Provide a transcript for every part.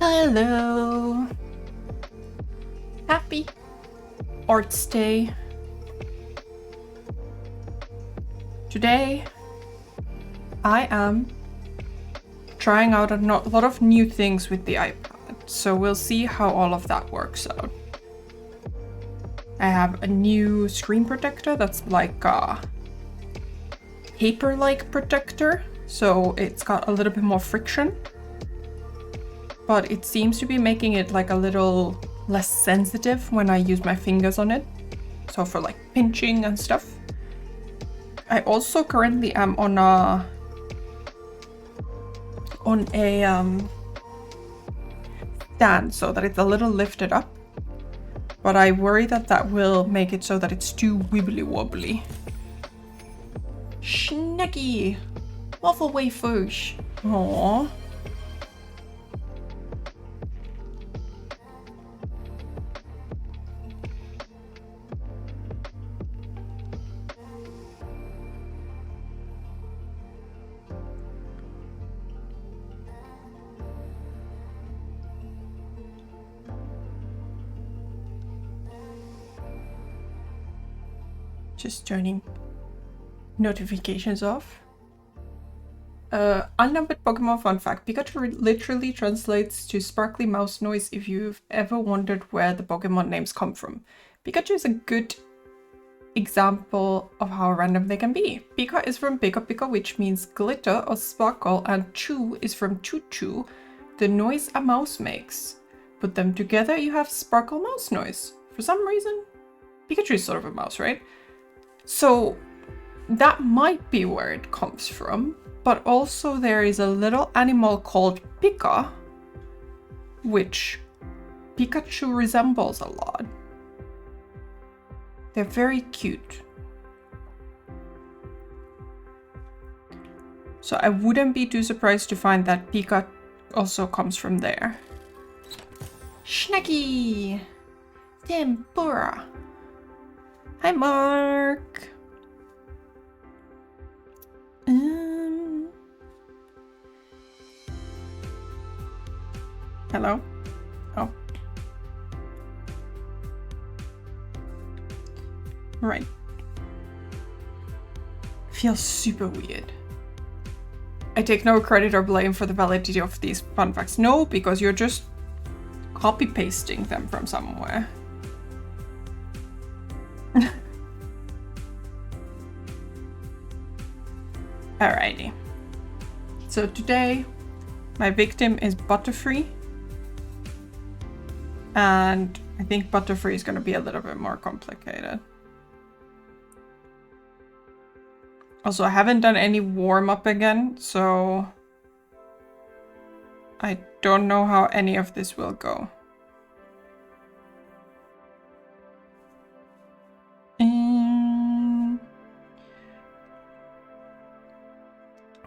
Hello! Happy Arts Day. Today I am trying out a lot of new things with the iPad, so we'll see how all of that works out. I have a new screen protector that's like a paper-like protector, so it's got a little bit more friction. But it seems to be making it like a little less sensitive when I use my fingers on it. So for like pinching and stuff. I also currently am on a stand so that it's a little lifted up. But I worry that that will make it so that it's too wibbly wobbly. Schnecky! Waffle wafers! Aww. Just turning notifications off. Unnumbered Pokemon fun fact. Pikachu literally translates to sparkly mouse noise if you've ever wondered where the Pokemon names come from. Pikachu is a good example of how random they can be. Pika is from Pika Pika, which means glitter or sparkle, and Chew is from Choo Choo, the noise a mouse makes. Put them together, you have sparkle mouse noise. For some reason, Pikachu is sort of a mouse, right? So that might be where it comes from, but also there is a little animal called Pika, which Pikachu resembles a lot. They're very cute. So I wouldn't be too surprised to find that Pika also comes from there. Schnecky! Tempura! Hi, Mark. Hello? Oh. Right. Feels super weird. I take no credit or blame for the validity of these fun facts. No, because you're just copy-pasting them from somewhere. Alrighty. So today, my victim is Butterfree. And I think Butterfree is going to be a little bit more complicated. Also, I haven't done any warm-up again, so I don't know how any of this will go.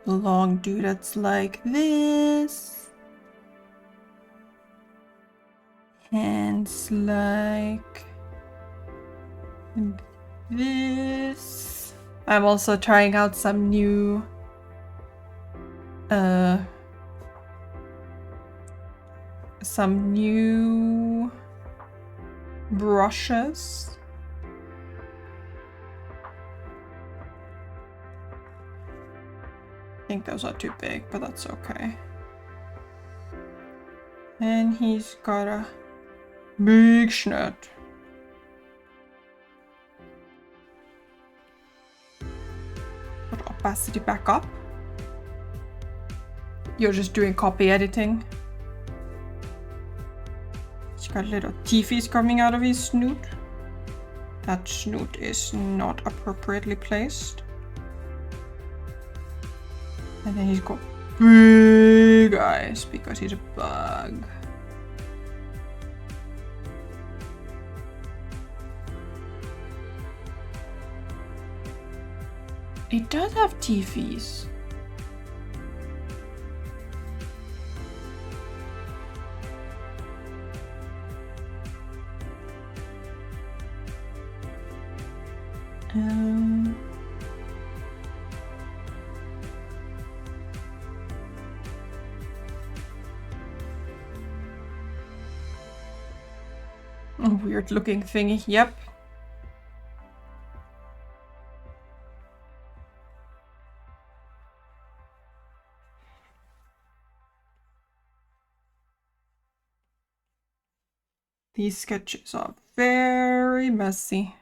Long doodads like this. Hands like this. I'm also trying out some new some new brushes. I think those are too big, but that's okay. And he's got a big snout. Put opacity back up. You're just doing copy editing. He's got little teethies coming out of his snoot. That snoot is not appropriately placed. And then he's got big eyes because he's a bug. It does have teethies. A weird looking thingy, yep. These sketches are very messy.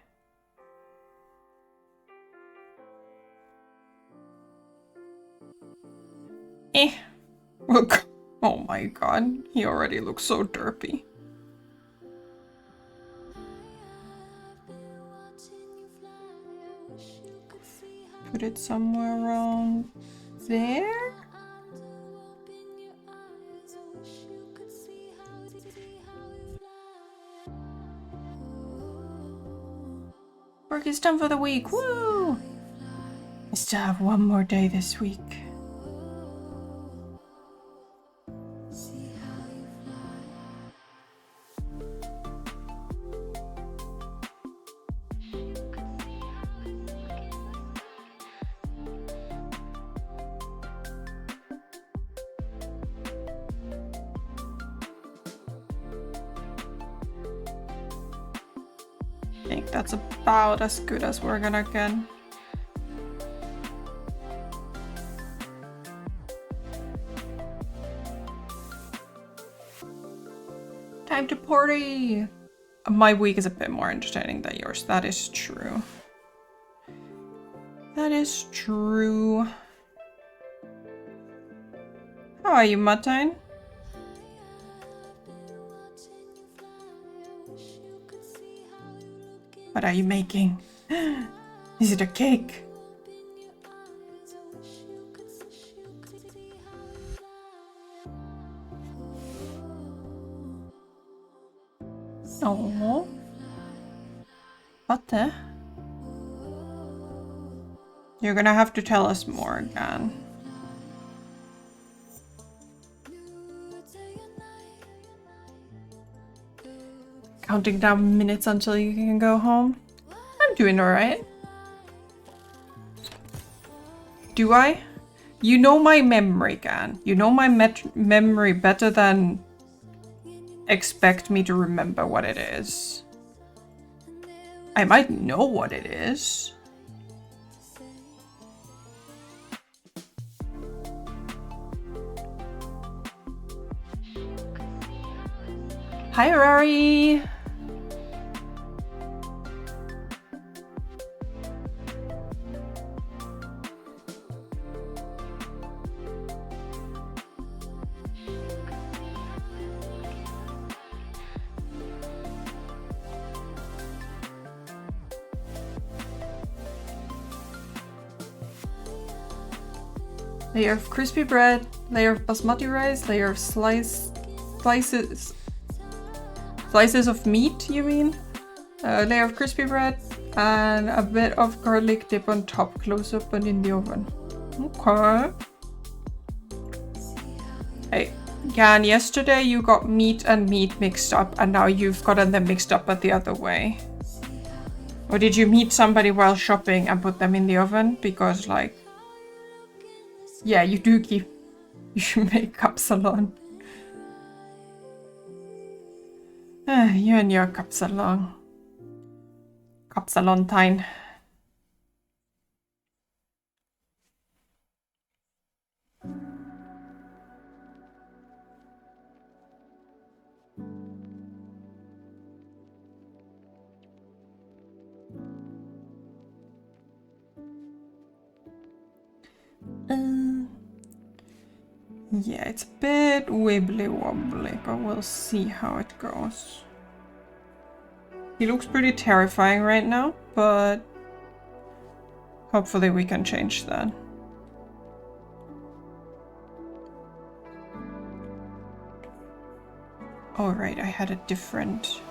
Look. Oh my god, he already looks so derpy. Put it somewhere around there. Work is done for the week. Woo! I still have one more day this week. I think that's about as good as we're gonna get. Time to party! My week is a bit more entertaining than yours, that is true. That is true. How are you, Martine? What are you making? Is it a cake? Oh. What the? You're gonna have to tell us more again. Counting down minutes until you can go home. I'm doing alright. Do I? You know my memory, Gan. You know my memory better than expect me to remember what it is. I might know what it is. Hi, Rari! Layer of crispy bread, layer of basmati rice, layer of slices of meat, you mean? Layer of crispy bread, and a bit of garlic dip on top, close up and in the oven. Okay. Hey, Gan, yesterday you got meat and meat mixed up, and now you've gotten them mixed up but the other way. Or did you meet somebody while shopping and put them in the oven? Because, like, yeah, you do keep... You should make up salon. You and your Capsalontine. Yeah, it's a bit wibbly wobbly, but we'll see how it goes. He looks pretty terrifying right now, but hopefully we can change that. Oh right, I had a different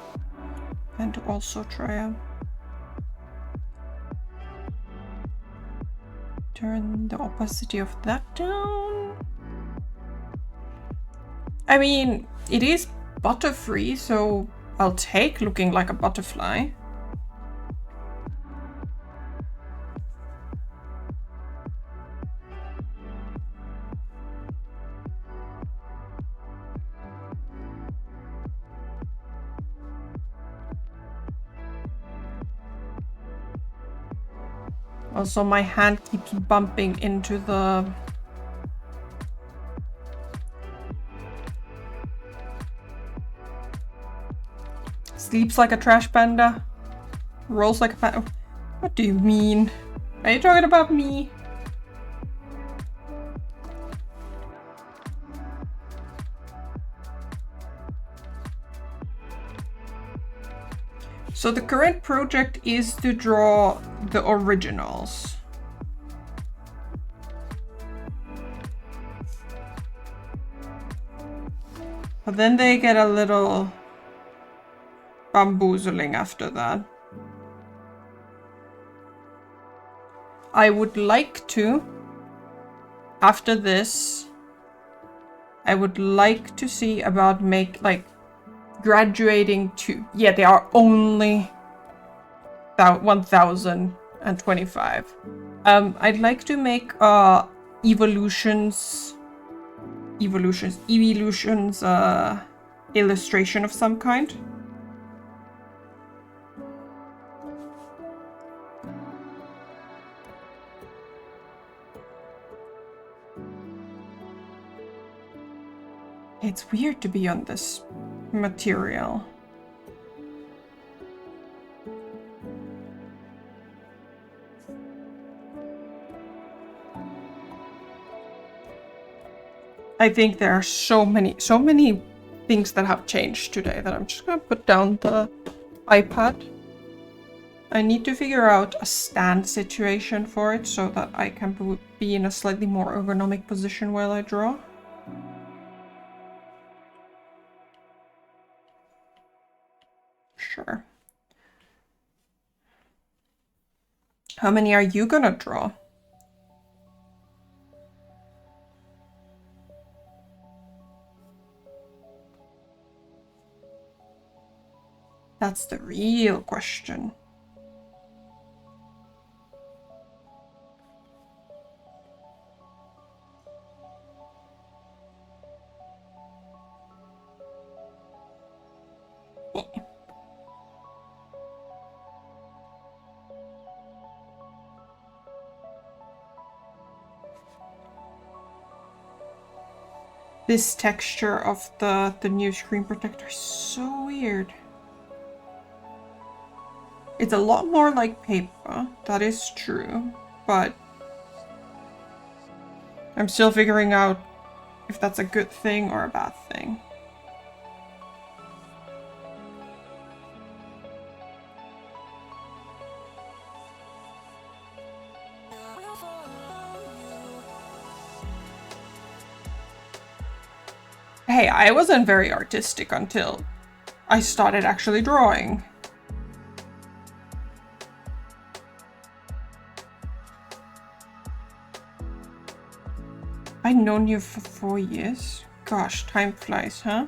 pen to also try out. Turn the opacity of that down. I mean, it is butterfree, so I'll take looking like a butterfly. Also, my hand keeps bumping into the... Sleeps like a trash panda. Rolls like a panda. What do you mean? Are you talking about me? So the current project is to draw the originals. But then they get a little bamboozling after that. I would like to, after this, I would like to see about graduating to, yeah, they are only 1025. I'd like to make evolutions illustration of some kind. It's weird to be on this material. I think there are so many things that have changed today that I'm just gonna put down the iPad. I need to figure out a stand situation for it so that I can be in a slightly more ergonomic position while I draw. Sure. How many are you gonna draw? That's the real question. This texture of the new screen protector is so weird. It's a lot more like paper, that is true, but I'm still figuring out if that's a good thing or a bad thing. Hey, I wasn't very artistic until I started actually drawing. I've known you for 4 years. Gosh, time flies, huh?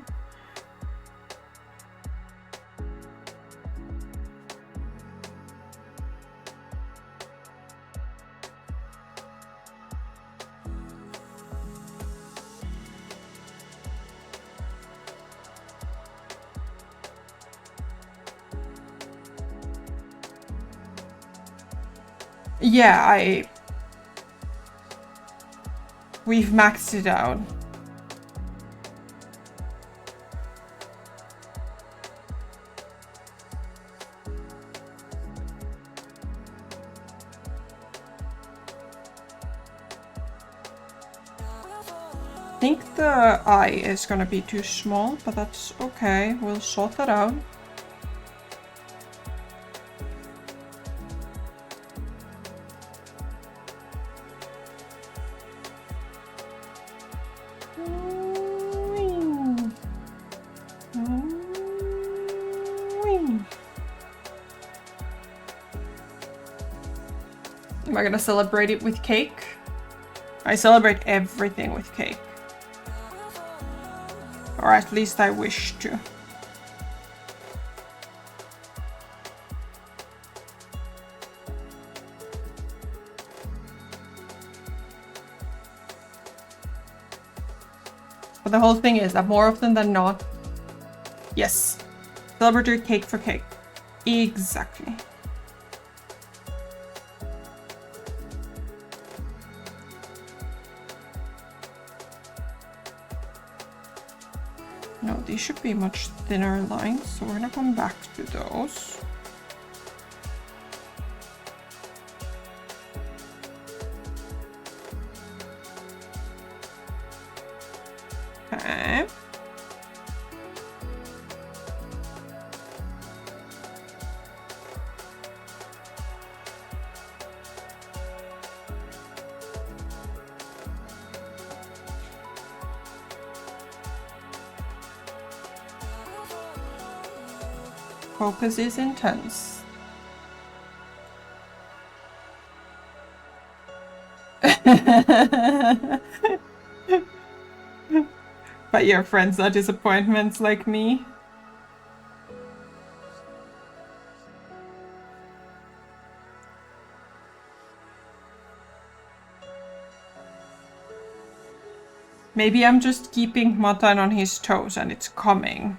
Yeah, we've maxed it out. I think the eye is gonna be too small, but that's okay. We'll sort that out. Am I gonna celebrate it with cake? I celebrate everything with cake. Or at least I wish to. But the whole thing is that more often than not, yes, celebratory cake for cake. Exactly. No, these should be much thinner lines, so we're gonna come back to those. Okay. Focus is intense. But your friends are disappointments like me. Maybe I'm just keeping Matan on his toes and it's coming.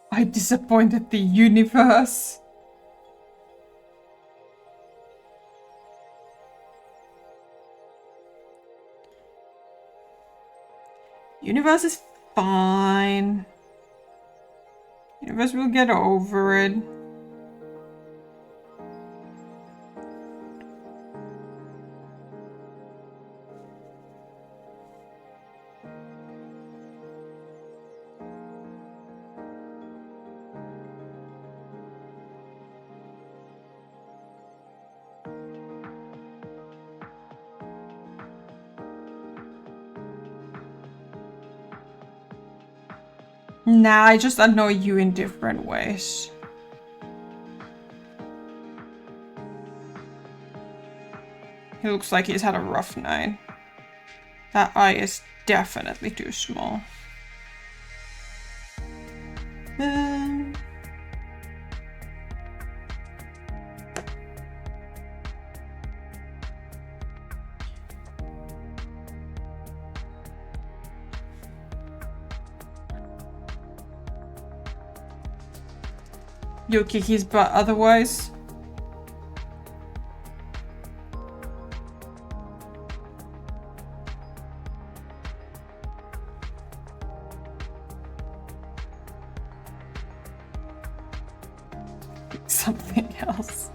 I disappointed the universe. Universe is fine. Universe will get over it. Nah, I just annoy you in different ways. He looks like he's had a rough night. That eye is definitely too small. You'll kick his butt otherwise. Something else.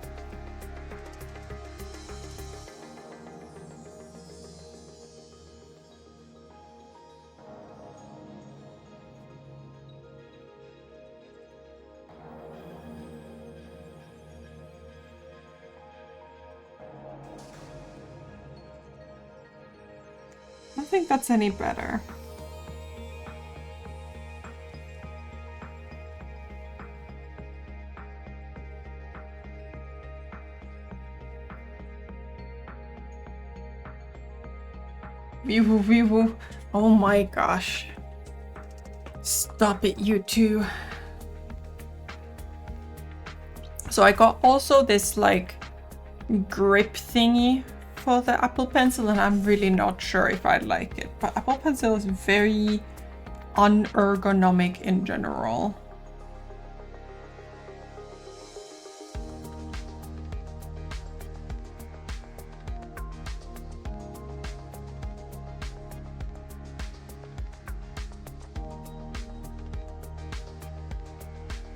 I don't think that's any better. Vivu, vivu. Oh my gosh. Stop it, you two. So I got also this like grip thingy for the Apple Pencil, and I'm really not sure if I like it. But Apple Pencil is very unergonomic in general.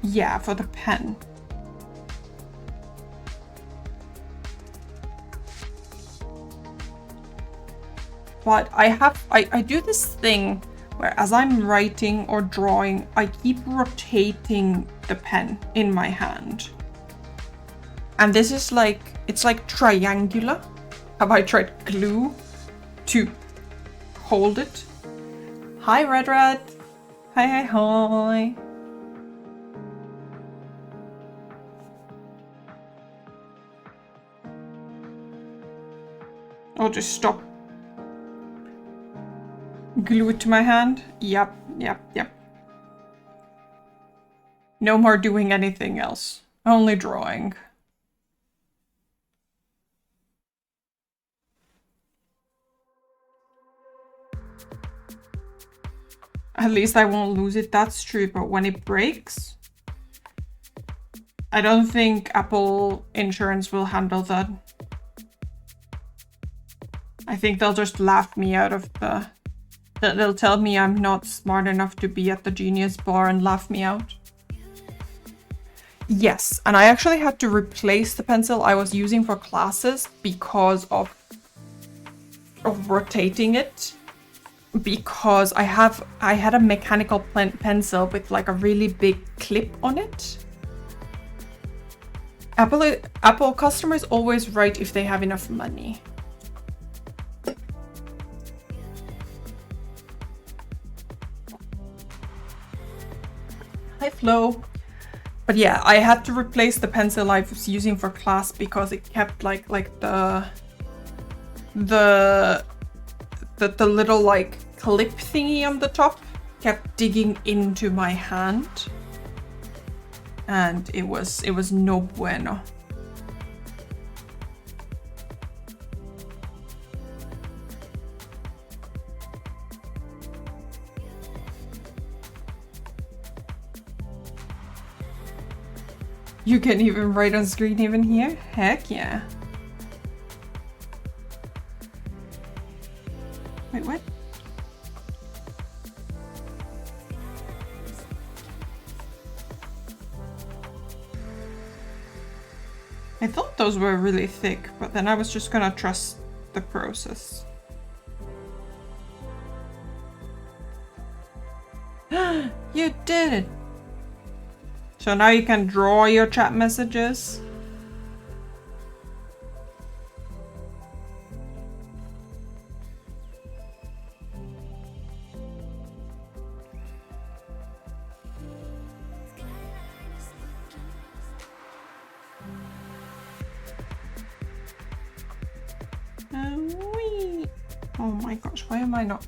Yeah, for the pen. But I do this thing where as I'm writing or drawing, I keep rotating the pen in my hand. And this is like, it's like triangular. Have I tried glue to hold it? Hi, Red Red. Hi, hi, hi. I'll just stop. Glue it to my hand. Yep. No more doing anything else. Only drawing. At least I won't lose it, that's true, but when it breaks, I don't think Apple insurance will handle that. I think they'll just laugh me out of the... They'll tell me I'm not smart enough to be at the Genius Bar and laugh me out. Yes, and I actually had to replace the pencil I was using for classes because of rotating it. Because I had a mechanical pencil with like a really big clip on it. Apple customers always write if they have enough money. Hi Flo. But yeah, I had to replace the pencil I was using for class because it kept like the little like clip thingy on the top kept digging into my hand, and it was no bueno. You can even write on screen even here? Heck yeah. Wait, what? I thought those were really thick, but then I was just gonna trust the process. You did it! So now you can draw your chat messages. Oh my gosh, why am I not?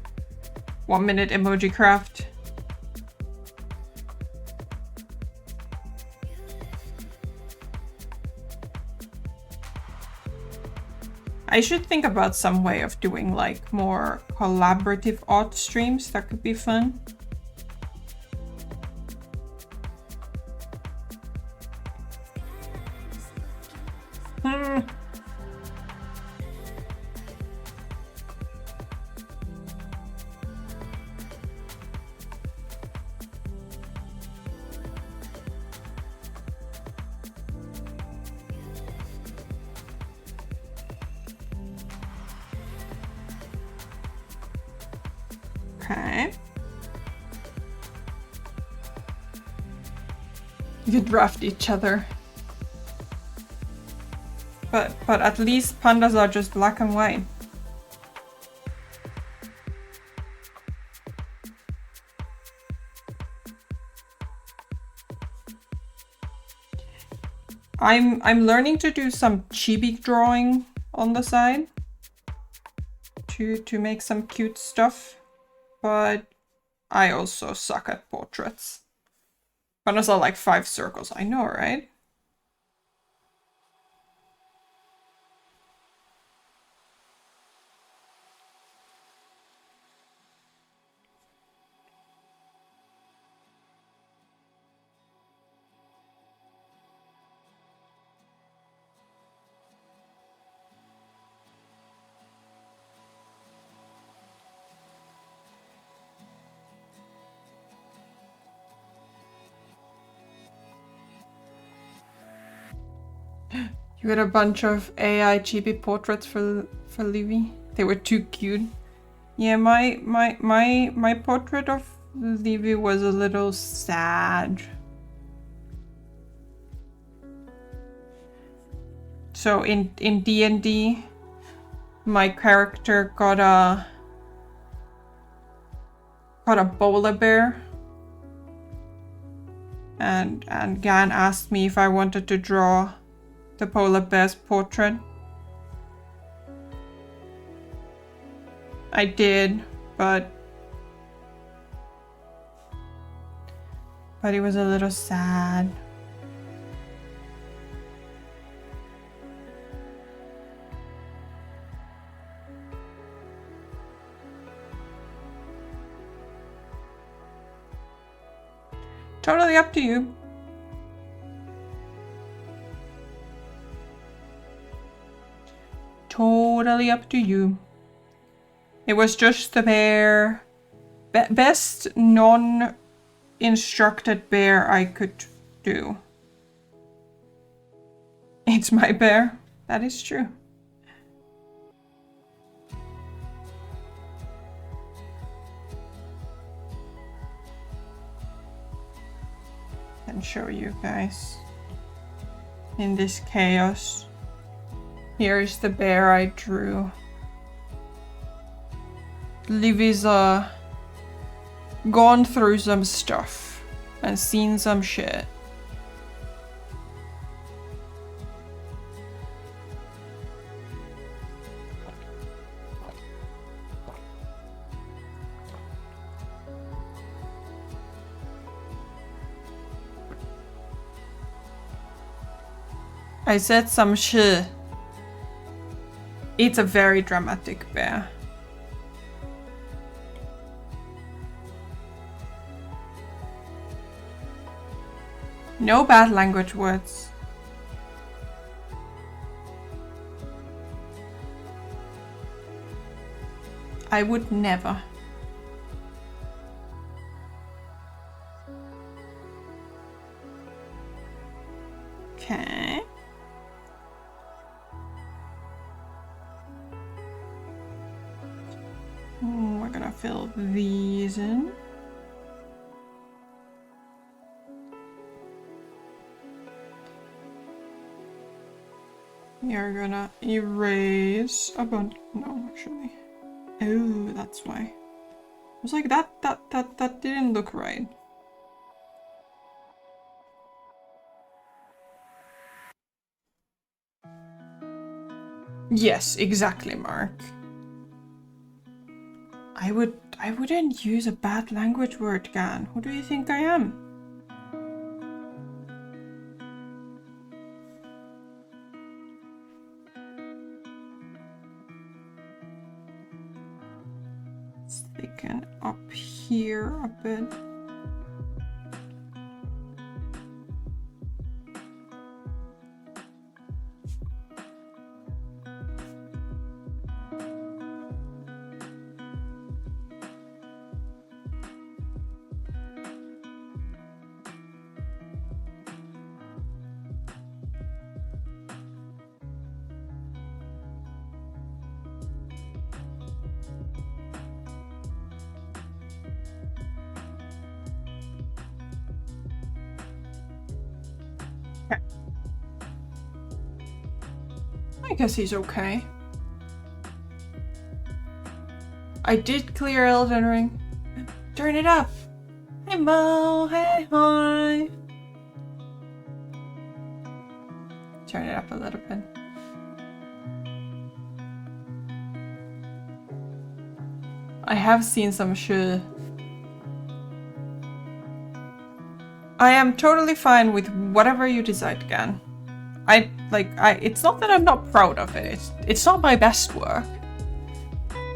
1 minute emoji craft. I should think about some way of doing like more collaborative art streams. That could be fun. Okay. You draft each other. But at least pandas are just black and white. I'm learning to do some chibi drawing on the side to make some cute stuff, but I also suck at portraits. Pandas are like 5 circles, I know, right? You got a bunch of AI chibi portraits for Livy. They were too cute. Yeah, my portrait of Livy was a little sad. So in D&D, my character got a polar bear, and Gan asked me if I wanted to draw the polar bear's portrait. I did, but it was a little sad. Totally up to you. Totally up to you. It was just the bear. Best non-instructed bear I could do. It's my bear. That is true. And show you guys in this chaos. Here's the bear I drew. Livy's gone through some stuff and seen some shit. I said some shit. It's a very dramatic bear. No bad language words. I would never. Okay. We're gonna fill these in. You're gonna erase a bunch. No, actually. Oh, that's why. I was like, that didn't look right. Yes, exactly, Mark. I wouldn't use a bad language word, Gan. Who do you think I am? Let's thicken up here a bit. I guess he's okay. I did clear Elden Ring. Turn it up. Hey Mo, hey hi. Turn it up a little bit. I have seen some shit. I am totally fine with whatever you decide, Gan. It's not that I'm not proud of it. It's not my best work.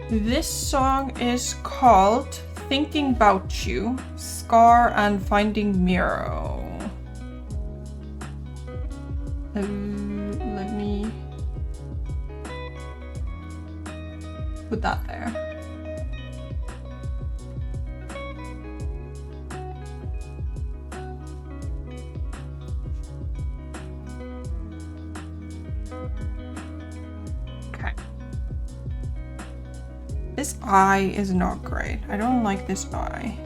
This song is called Thinking About You, Scar and Finding Miro. Let me put that there. Okay. This eye is not great. I don't like this eye.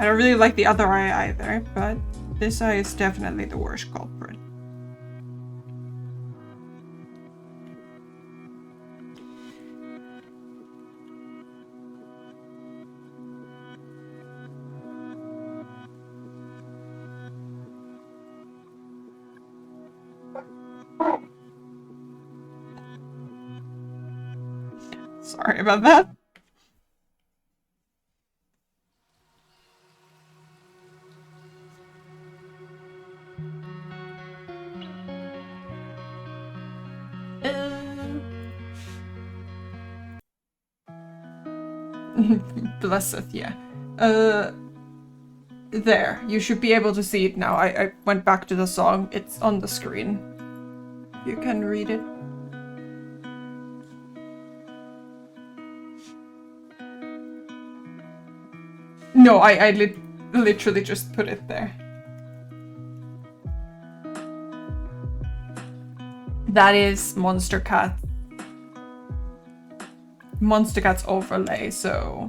I don't really like the other eye either, but this eye is definitely the worst culprit. Sorry about that. Blesseth, yeah. There, you should be able to see it now. I went back to the song. It's on the screen. You can read it. No, I literally just put it there. That is Monster Cat's overlay, so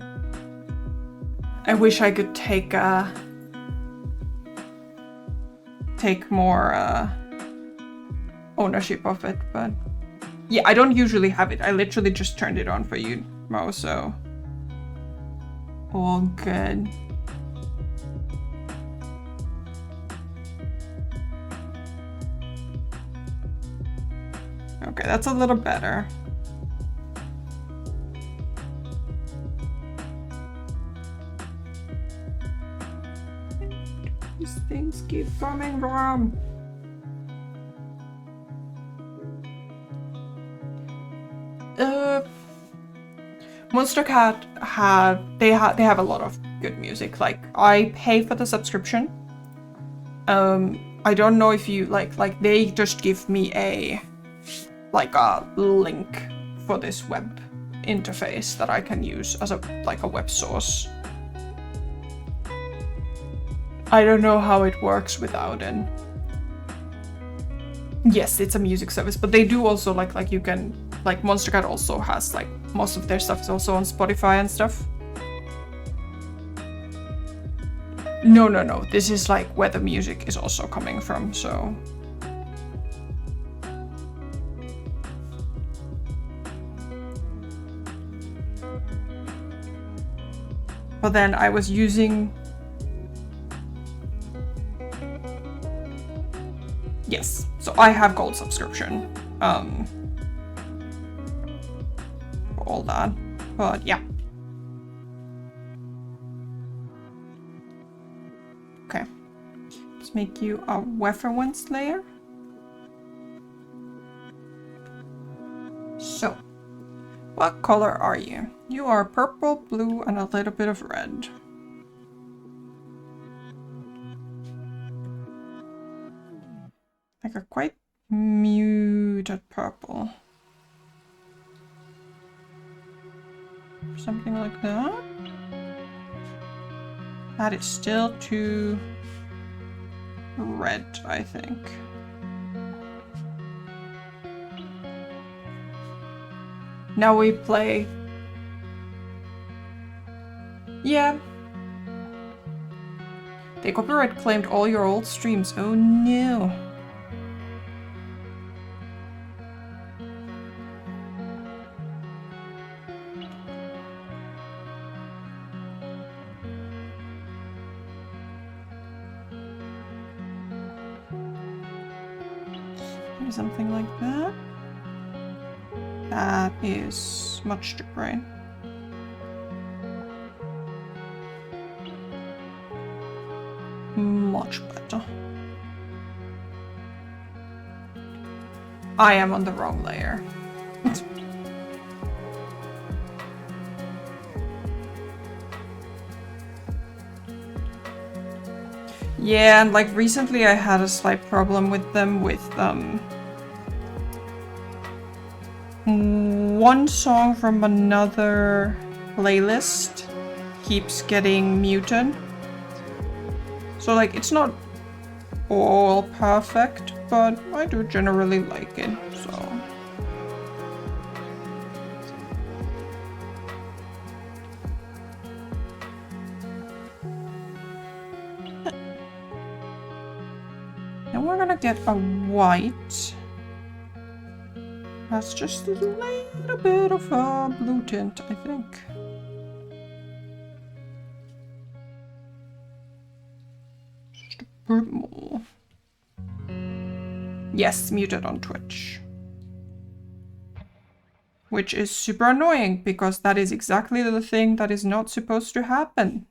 I wish I could take more ownership of it, but yeah, I don't usually have it. I literally just turned it on for you, Mo, so all good. Okay, that's a little better. These things keep coming from. Monster Cat have a lot of good music. Like, I pay for the subscription. I don't know if you like they just give me a link for this web interface that I can use as a web source. I don't know how it works without it. Yes, it's a music service, but they do also like you can Monster Cat also has most of their stuff is also on Spotify and stuff. No. This is where the music is also coming from, so. But then I was using. Yes, so I have gold subscription. For all that, but yeah. Okay, let's make you a Weatherwind Slayer. So, what color are you? You are purple, blue, and a little bit of red. Like a quite muted purple. Something like that. That is still too red, I think. Now we play. Yeah. They copyright claimed all your old streams. Oh no. Something like that. That is much too bright. Much better. I am on the wrong layer. Yeah, and recently I had a slight problem with them with one song from another playlist keeps getting muted. So it's not all perfect, but I do generally like it, so. Then we're gonna get a white. That's just a little bit of a blue tint, I think. Just a bit more. Yes, muted on Twitch. Which is super annoying, because that is exactly the thing that is not supposed to happen.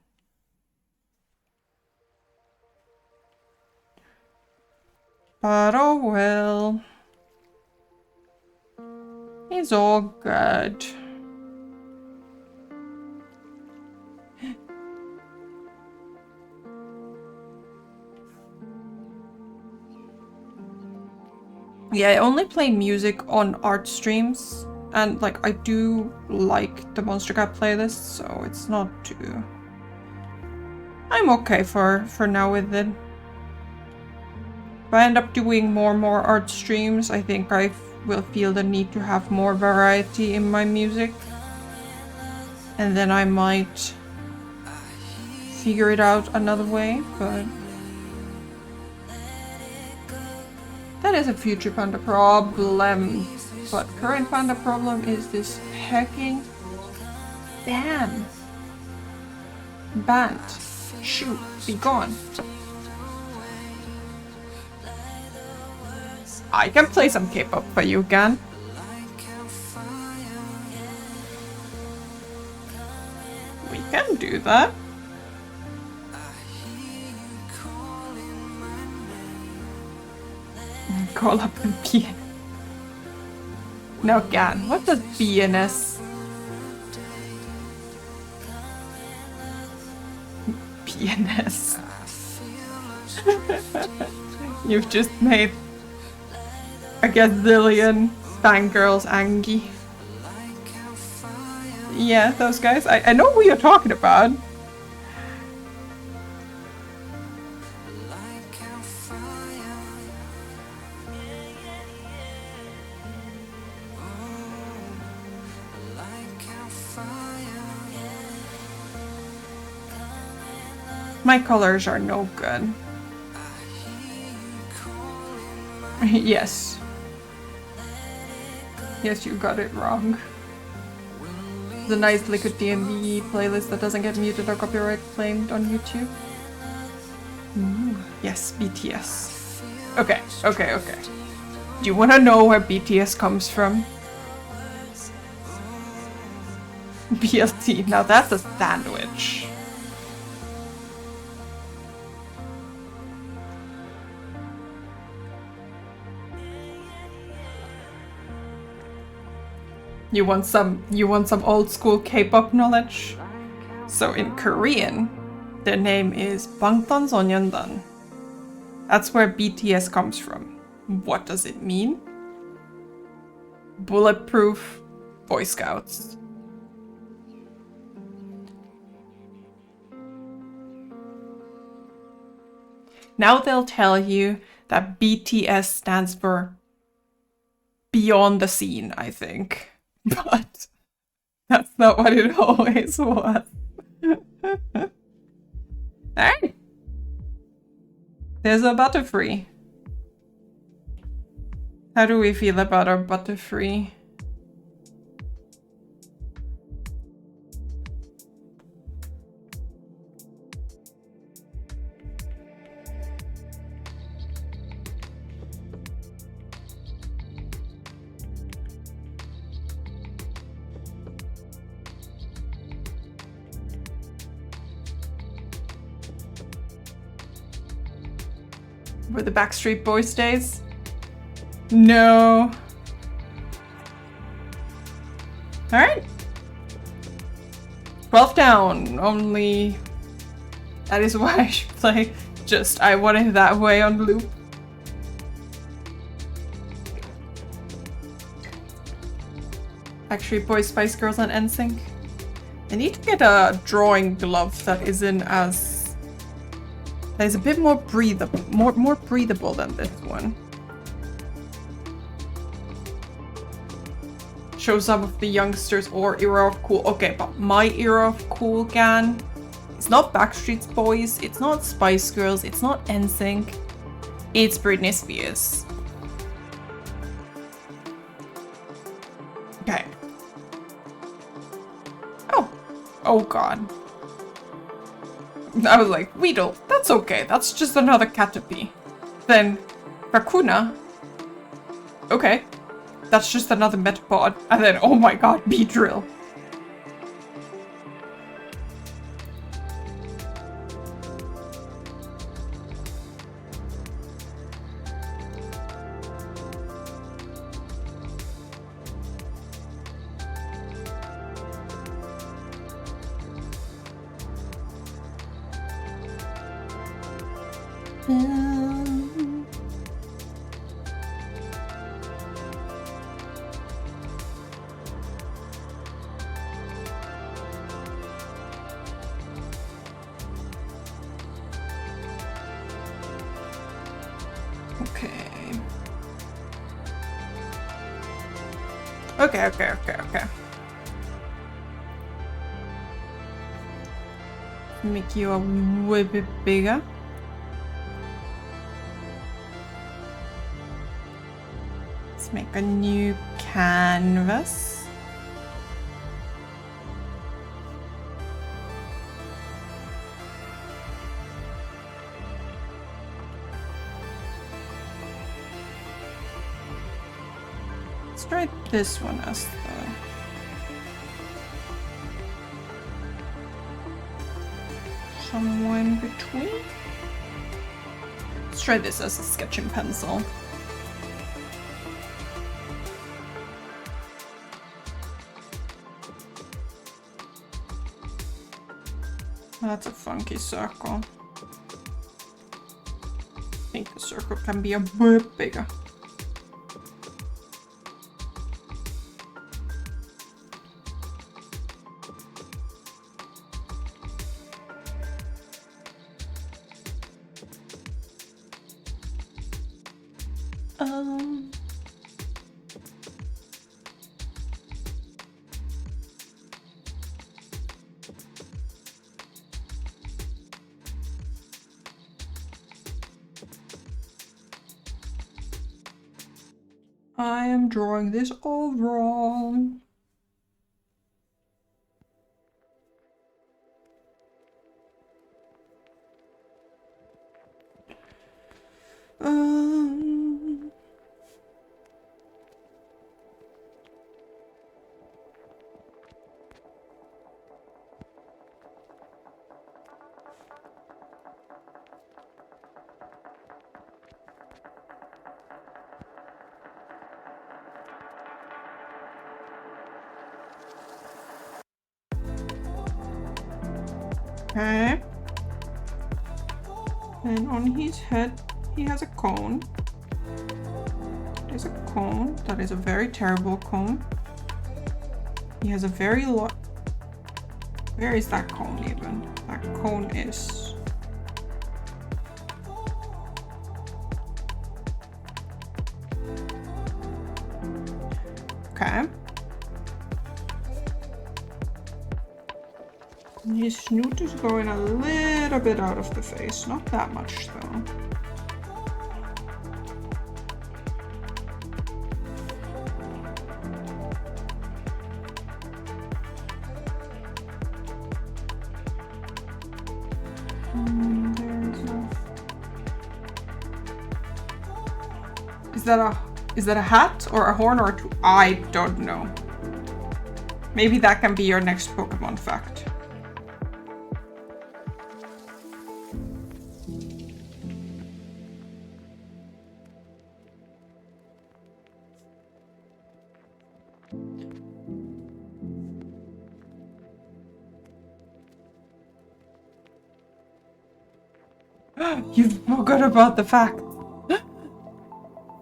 But oh well. It's all good. Yeah, I only play music on art streams, and like I do like the Monster Cat playlist, so it's not too... I'm okay for now with it. If I end up doing more art streams, I think I will feel the need to have more variety in my music. And then I might figure it out another way, but... That is a future Panda problem. But current Panda problem is this hacking ban. Banned. Shoot, be gone. I can play some K-pop for you, Gan. We can do that. Call up and BNS. No, Gan, what does BNS? BNS. You've just made a gazillion fangirls angry. Yeah, those guys. I know who you're talking about. My colors are no good. Yes. Yes, you got it wrong. The nice Liquid DMV playlist that doesn't get muted or copyright claimed on YouTube. Ooh, yes, BTS. Okay. Do you want to know where BTS comes from? BLT. Now that's a sandwich. You want some old school K-pop knowledge? So in Korean, their name is Bangtanso년단. That's where BTS comes from. What does it mean? Bulletproof Boy Scouts. Now they'll tell you that BTS stands for Beyond the Scene, I think. But that's not what it always was. Alright. There's a Butterfree. How do we feel about our Butterfree? Were the Backstreet Boys days? No. Alright. 12 down. Only... That is why I should play just I Want It That Way on loop. Backstreet Boys, Spice Girls, and NSYNC. I need to get a drawing glove that isn't as That is a bit more breathable, more breathable than this one. Show some of the youngsters or era of cool. Okay, but my era of cool, Gan. It's not Backstreet Boys, it's not Spice Girls, it's not NSYNC. It's Britney Spears. Okay. Oh. Oh god. I was like, Weedle, that's okay. That's just another Caterpie. Then, Kakuna. Okay. That's just another Metapod. And then, oh my god, Beedrill. Okay. Make you a wee bit bigger. Let's make a new canvas. Let's try this one as the... somewhere in between. Let's try this as a sketching pencil. That's a funky circle. I think the circle can be a bit bigger. I am drawing this all wrong. Okay. And on his head, he has a cone. There's a cone. That is a very terrible cone. He has a very lot. Where is that cone even? That cone is... Okay. His snoot is going a little bit out of the face, not that much though. Is that a hat or a horn or a tool? I don't know. Maybe that can be your next Pokemon fact. You forgot about the fact.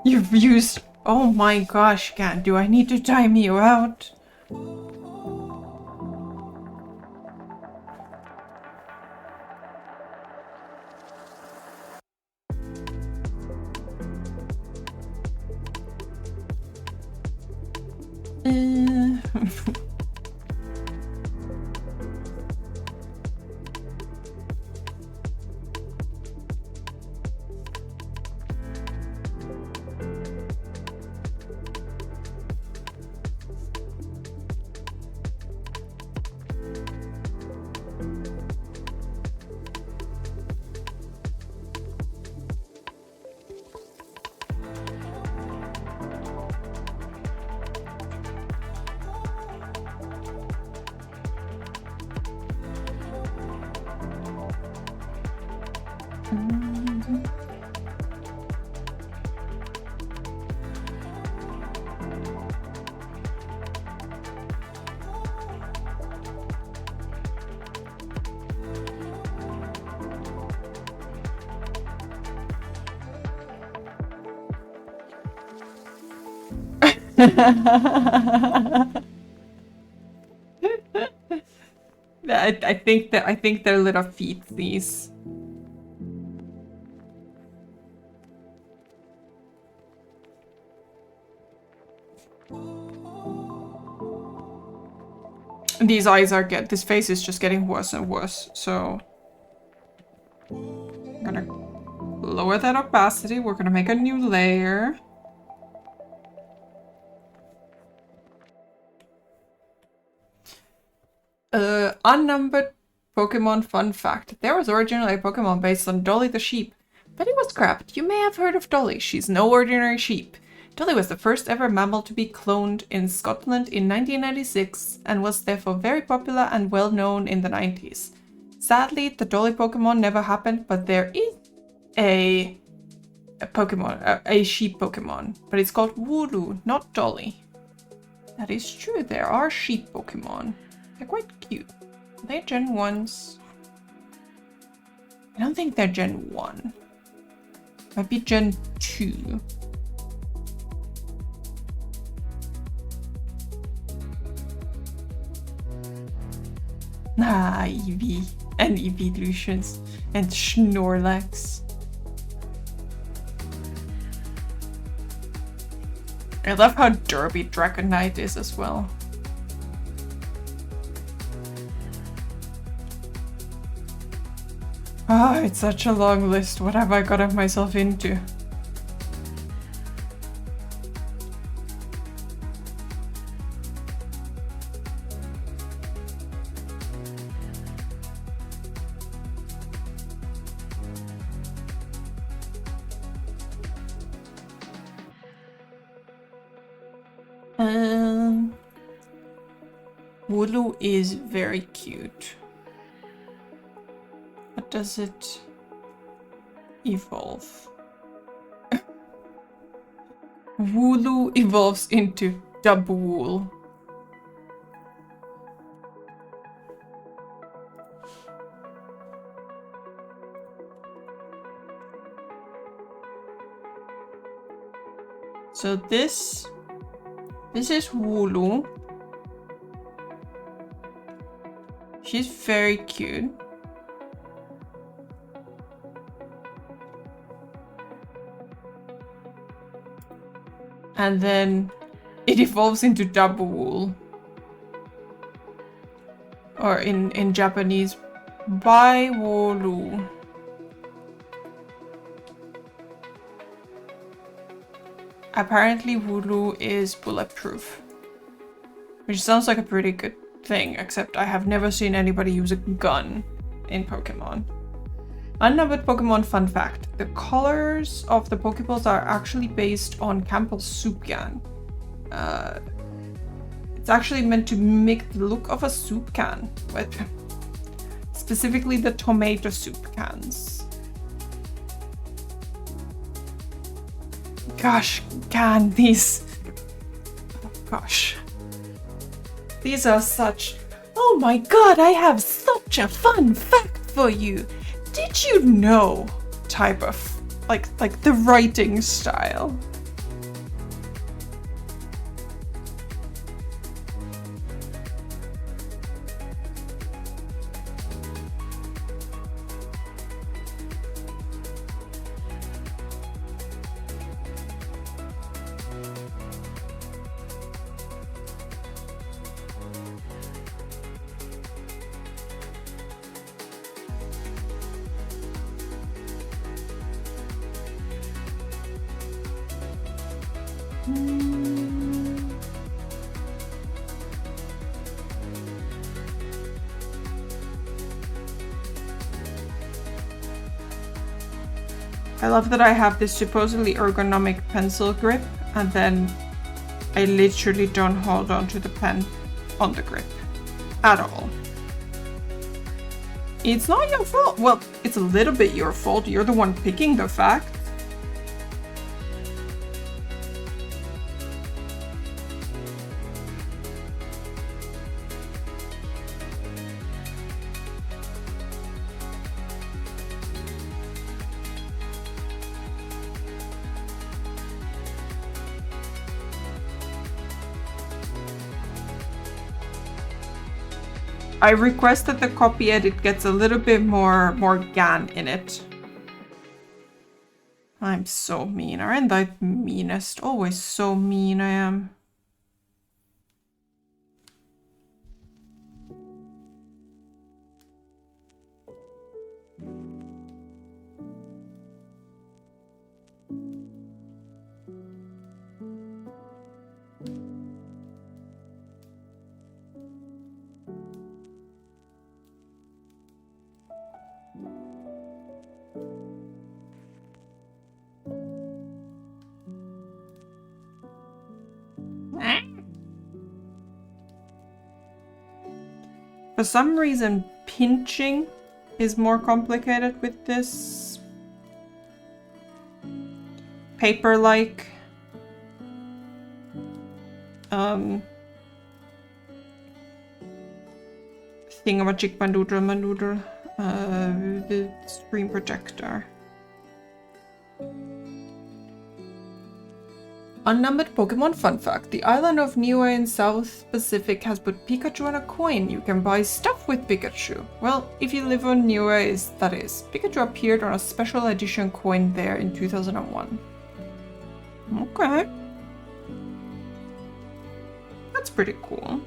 You've used... Oh my gosh, Gan, do I need to time you out? I think they're little feetsies. These eyes are this face is just getting worse and worse, so I'm gonna lower that opacity. We're gonna make a new layer. Unnumbered Pokemon fun fact. There was originally a Pokemon based on Dolly the sheep, but it was scrapped. You may have heard of Dolly. She's no ordinary sheep. Dolly was the first ever mammal to be cloned in Scotland in 1996 and was therefore very popular and well known in the 90s. Sadly, the Dolly Pokemon never happened, but there is a Pokemon, a sheep Pokemon, but it's called Wooloo, not Dolly. That is true, there are sheep Pokemon. They're quite cute. Are they Gen 1s? I don't think they're Gen 1. Might be Gen 2. Ah, Eevee. And Evolutions. And Snorlax. I love how derpy Dragonite is as well. Ah, it's such a long list. What have I gotten myself into? Wooloo is very cute. What does it evolve? Wooloo evolves into Dubwool. So this is Wooloo. She's very cute. And then it evolves into Dubwool. Or in Japanese, Baiwooloo. Apparently Wooloo is bulletproof. Which sounds like a pretty good thing, except I have never seen anybody use a gun in Pokemon. Unnumbered Pokemon fun fact. The colors of the Pokeballs are actually based on Campbell's soup can. It's actually meant to mimic the look of a soup can, but specifically the tomato soup cans. Gosh, can these... Oh, gosh. These are such... Oh my god, I have such a fun fact for you! Did you know? Type of... like the writing style. I love that I have this supposedly ergonomic pencil grip, and then I literally don't hold on to the pen on the grip at all. It's not your fault. Well, it's a little bit your fault. You're the one picking the fact. I request that the copy edit gets a little bit more GAN in it. I'm so mean. Aren't I the meanest? Always so mean I am. For some reason, pinching is more complicated with this paper-like thingamajigmandoodle the screen protector. Unnumbered Pokemon fun fact. The island of Niue in South Pacific has put Pikachu on a coin. You can buy stuff with Pikachu. Well, if you live on Niue, that is. Pikachu appeared on a special edition coin there in 2001. Okay. That's pretty cool.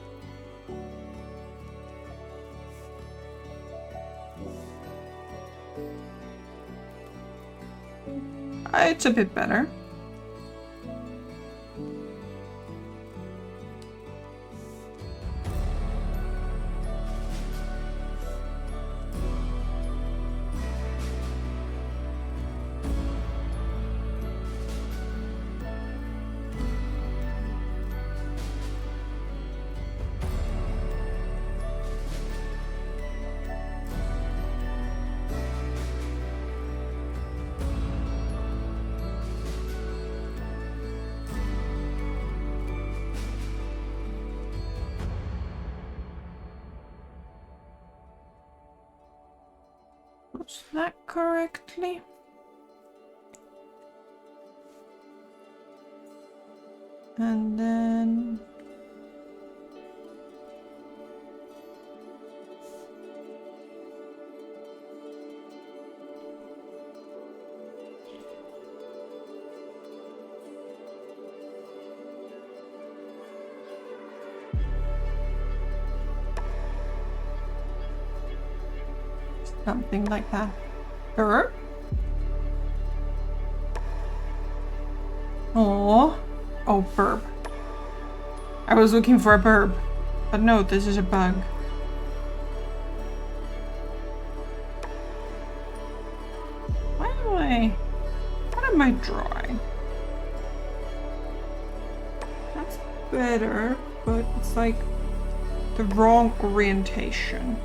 It's a bit better. Was that correctly? And then something like that. Burp? Oh, burb. I was looking for a burb, but no, this is a bug. What am I drawing? That's better, but it's like the wrong orientation.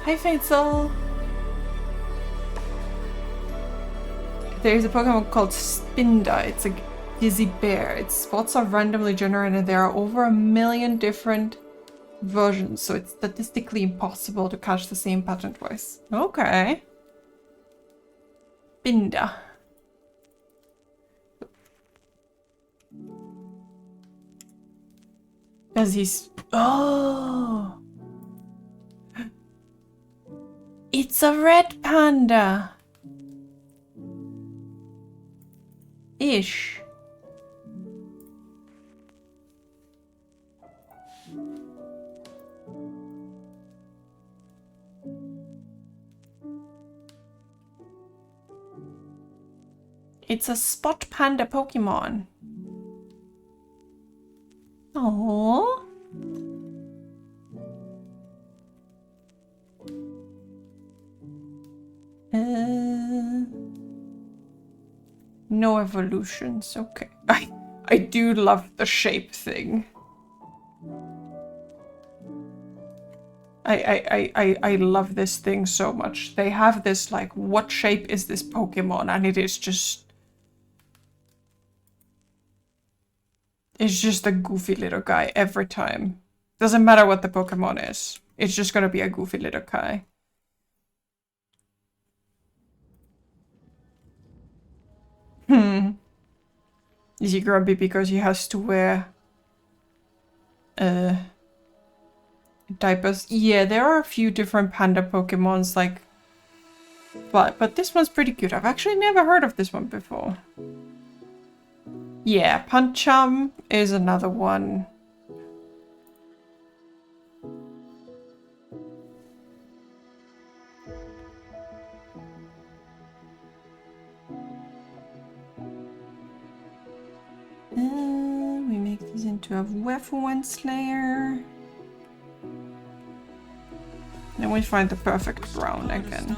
Hi Faisal! There's a Pokemon called Spinda. It's a dizzy bear. Its spots are randomly generated. There are over 1 million different versions, so it's statistically impossible to catch the same pattern twice. Okay. Spinda. Does he... Oh! It's a red panda! Ish. It's a spot panda Pokemon. Aww. No evolutions. Okay. I do love the shape thing. I love this thing so much. They have this like, what shape is this Pokemon? And it is just... It's just a goofy little guy every time. Doesn't matter what the Pokemon is. It's just gonna be a goofy little guy. Is he grumpy because he has to wear diapers? Yeah, there are a few different panda Pokemons, like, but this one's pretty good. I've actually never heard of this one before. Yeah, Pancham is another one. We make this into a Weapon Slayer. Then we find the perfect brown again.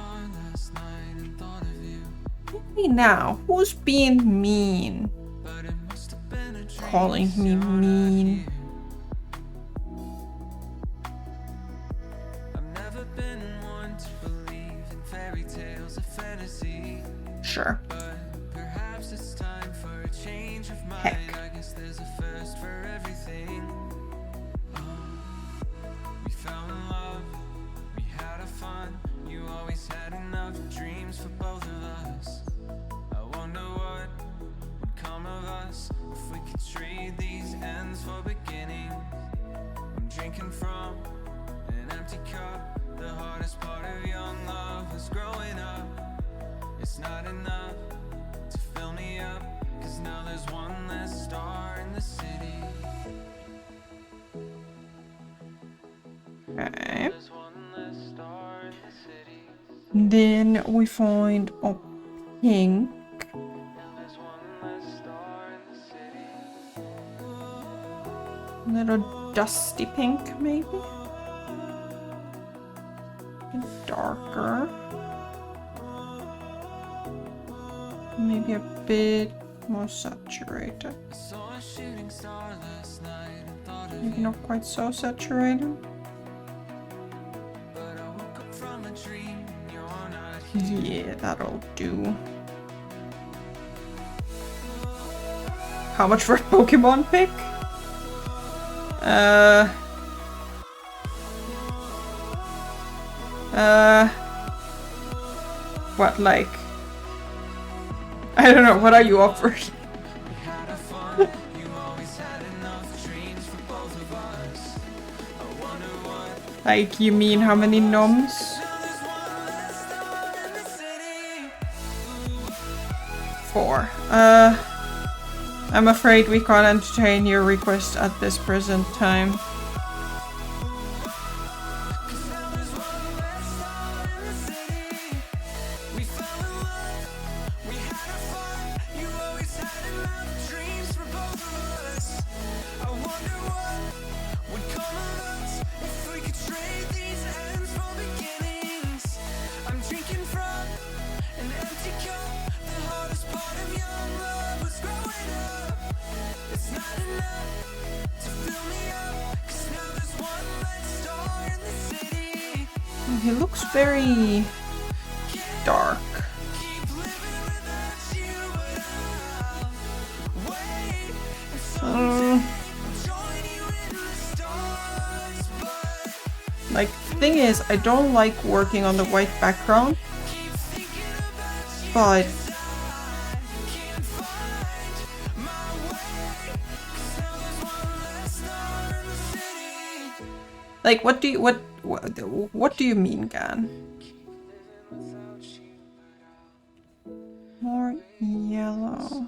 Hey now, who's being mean? Calling me mean. Sure. Heck. Not enough to fill me up, 'cause now there's one less star in the city. Okay. Then we find a pink. Little dusty pink, maybe? And darker. Maybe a bit more saturated. Maybe not quite so saturated. Yeah, that'll do. How much for a Pokemon pick? What, like? I don't know, what are you offering? Like, you mean how many noms? 4. I'm afraid we can't entertain your request at this present time. He looks very dark. Like, the thing is, I don't like working on the white background, but like, what do you mean, Gan? More yellow.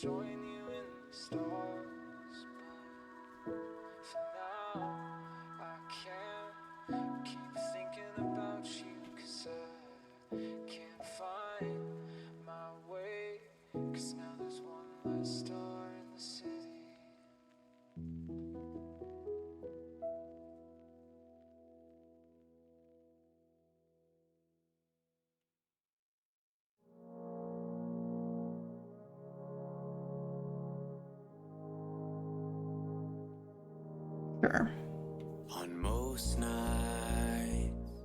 join you in the stars. But for now, I can't keep thinking about you, 'cause I can't find my way. 'Cause now there's one less star in the city. Sure. On most nights,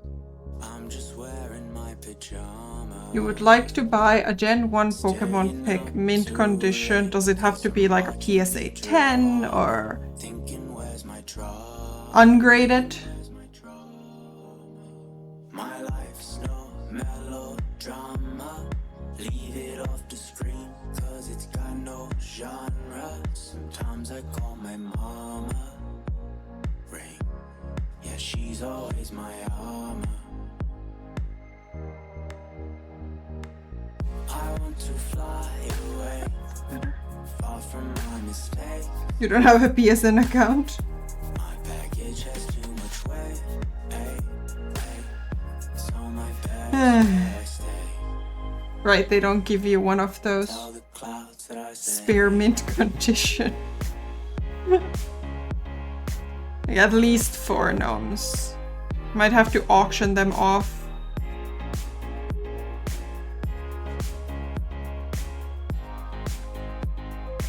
I'm just wearing my pajamas. You would like to buy a Gen 1 Pokemon pick, mint condition. Does it have to be like a PSA 10 or Thinking, where's my drama? ungraded? My life's no melodrama. Leave it off the screen, 'cause it's got no genre. Sometimes I call my mama. Ring, yeah, she's always my armor. I want to fly away, far from my mistake. You don't have a PSN account? My package has too much weight. Ay, ay. So my bed is where I stay. Right, they don't give you one of those Tell the clouds that I say. spare mint condition. Like at least 4 gnomes. Might have to auction them off.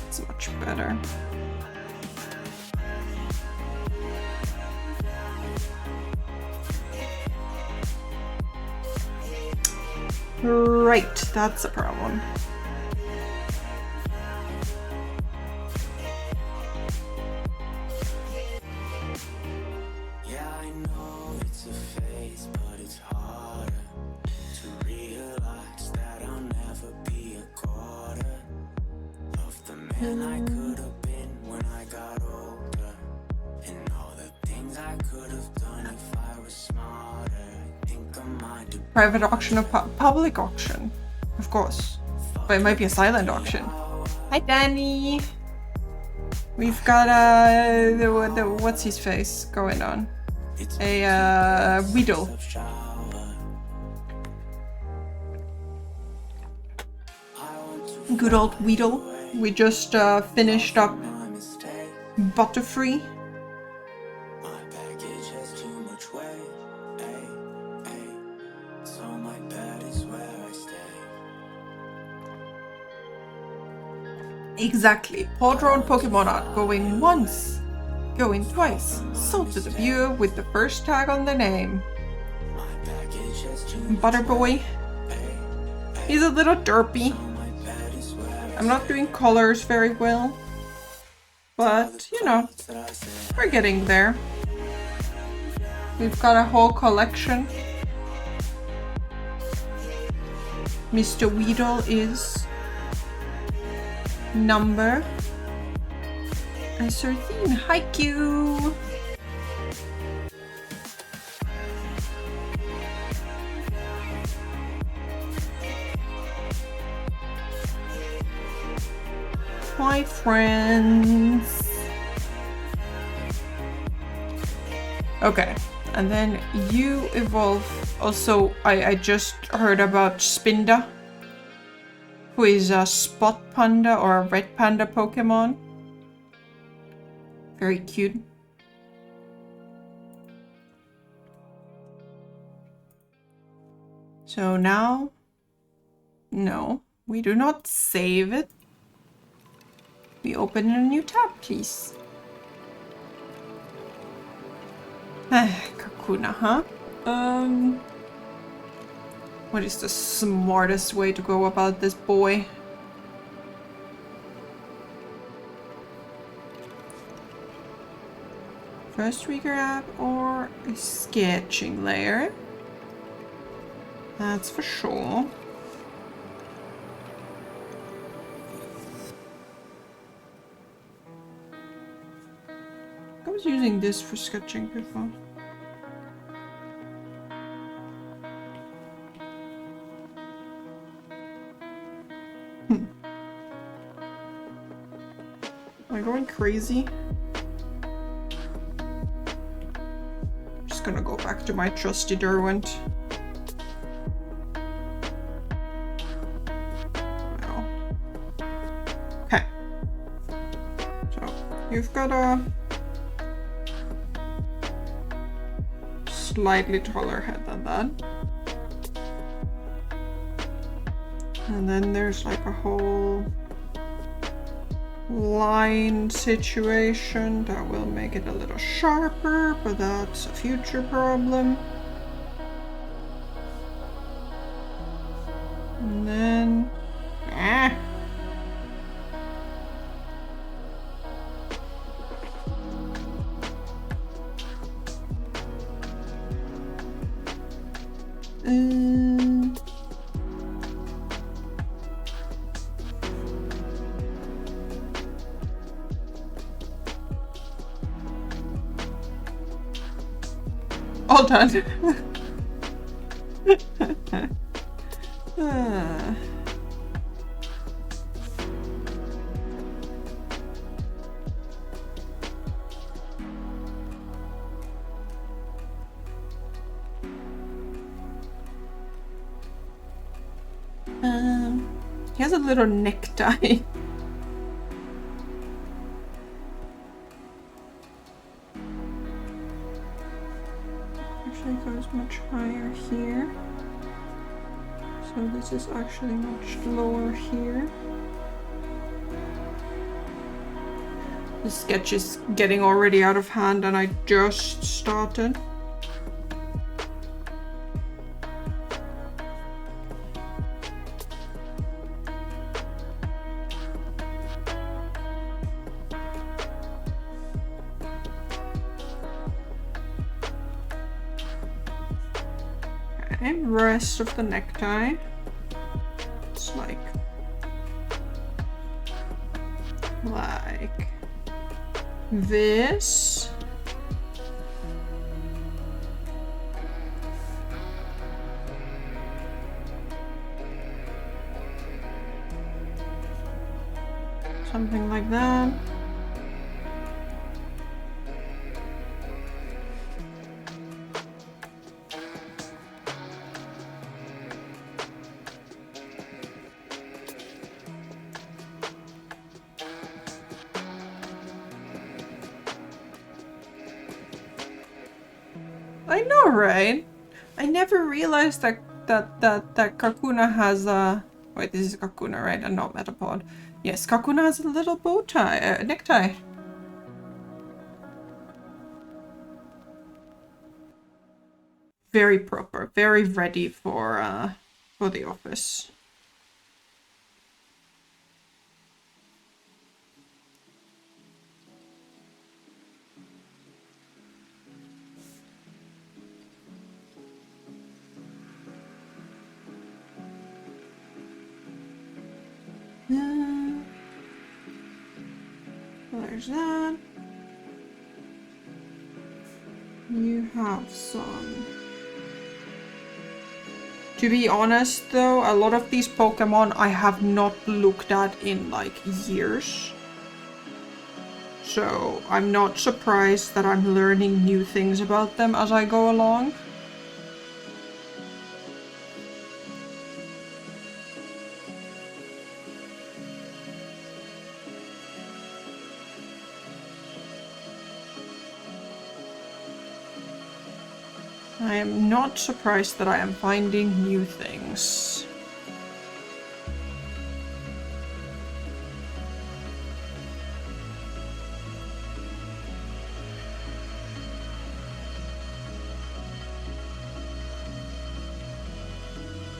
It's much better. Right, that's a problem. Yeah, I know it's a phase, but it's harder to realize that I'll never be a quarter of the man I could have been when I got older. And all the things I could have done if I was smarter. I think I might do. Private auction or public auction? Of course. But it might be a silent auction. Hi, Danny! We've got what's his face going on? A Weedle. Good old Weedle. We just finished up Butterfree. My package has too much weight. Ay, ay. So my bed is where I stay. Exactly. Podron Pokemon art going once, going twice. Sold to the viewer with the first tag on the name. My package has too much Butterboy. He's a little derpy. my bed is where I'm not doing colors very well. But, you know, that I say. we're getting there. We've got a whole collection. Mr. Weedle is number 13. Haikyuu! Hi, friends. Okay, and then you evolve. Also, I just heard about Spinda, who is a spot panda or a red panda Pokemon. Very cute. So now, no, we do not save it. We open a new tab, please. Kakuna, huh? What is the smartest way to go about this boy? First regrab or a sketching layer? That's for sure. I was using this for sketching before. Am I going crazy? Just gonna go back to my trusty Derwent. Wow. Okay. So, you've got a slightly taller head than that. And then there's like a whole line situation that will make it a little sharper, but that's a future problem. And then all done. He has a little necktie. Actually goes much higher here. So this is actually much lower here. The sketch is getting already out of hand and I just started. Okay, rest of the necktie. It's like this. Something like that. I know, right? I never realized that Kakuna has a... Wait, this is Kakuna, right? And not Metapod. Yes, Kakuna has a little bow tie, necktie. Very proper, very ready for the office. There's that. You have some. To be honest though, a lot of these Pokemon I have not looked at in like years. So I'm not surprised that I'm learning new things about them as I go along. I am not surprised that I am finding new things.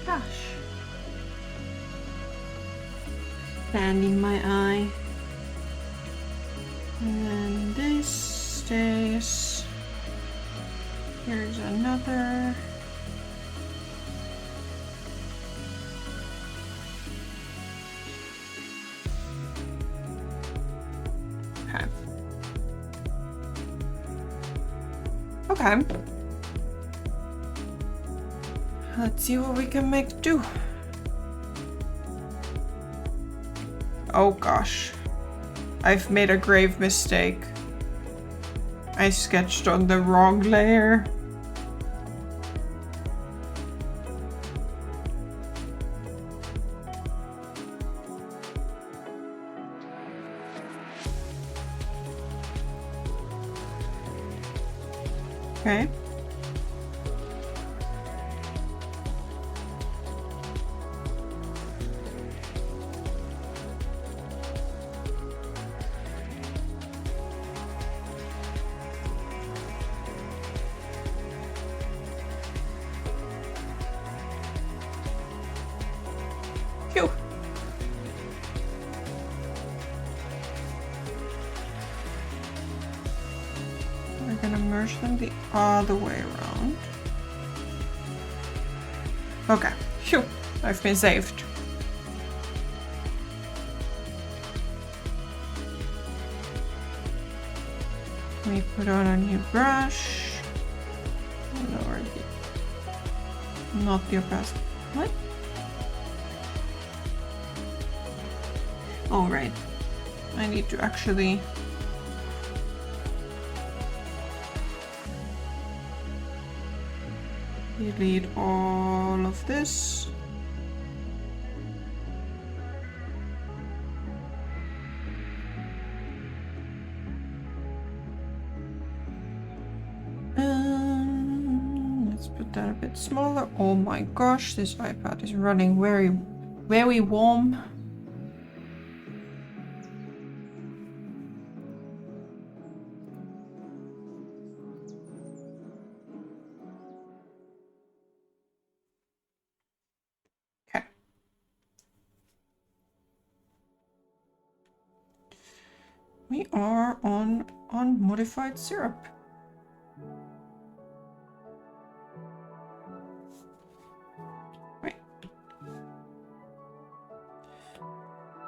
Gosh. Fanning my eye. And then this stays. Here's another. Okay. Okay. Let's see what we can make do. Oh gosh. I've made a grave mistake. I sketched on the wrong layer. Okay. Phew. We're gonna merge them the other way around. Okay. Phew. I've been saved. Let me put on a new brush. Lower the... Not the opacity. What? Oh, right. I need to actually... delete all of this. Let's put that a bit smaller. Oh my gosh, this iPad is running very, very warm. Okay. We are on unmodified syrup.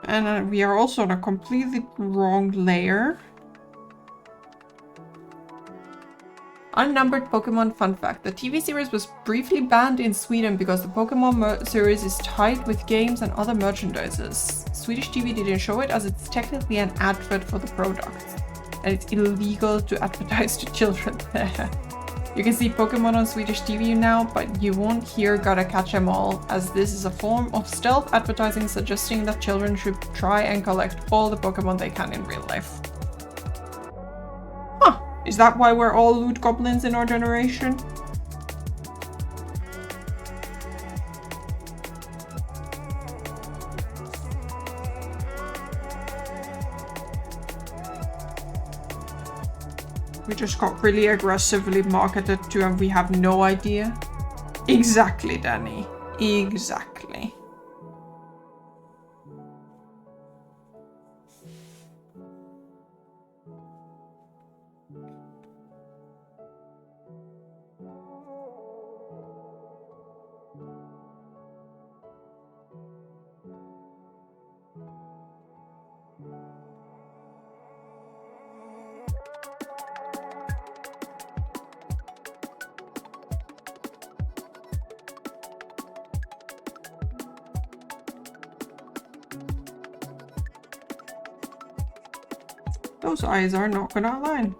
And we are also on a completely wrong layer. Unnumbered Pokemon fun fact. The TV series was briefly banned in Sweden because the Pokemon series is tied with games and other merchandises. Swedish TV didn't show it as it's technically an advert for the product. And it's illegal to advertise to children. You can see Pokemon on Swedish TV now, but you won't hear Gotta Catch 'Em All, as this is a form of stealth advertising suggesting that children should try and collect all the Pokemon they can in real life. Huh, is that why we're all loot goblins in our generation? We just got really aggressively marketed to and we have no idea. Exactly, Danny. Exactly. Those eyes are not gonna align.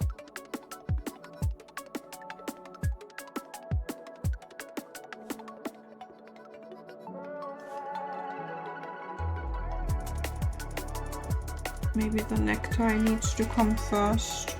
Maybe the necktie needs to come first.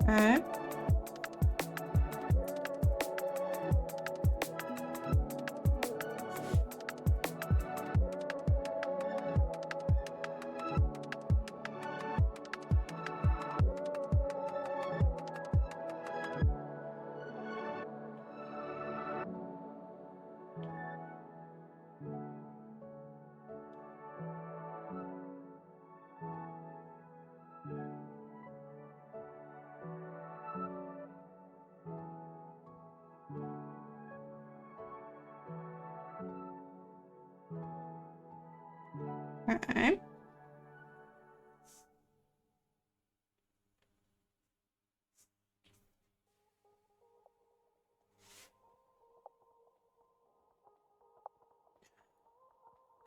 Okay. Okay.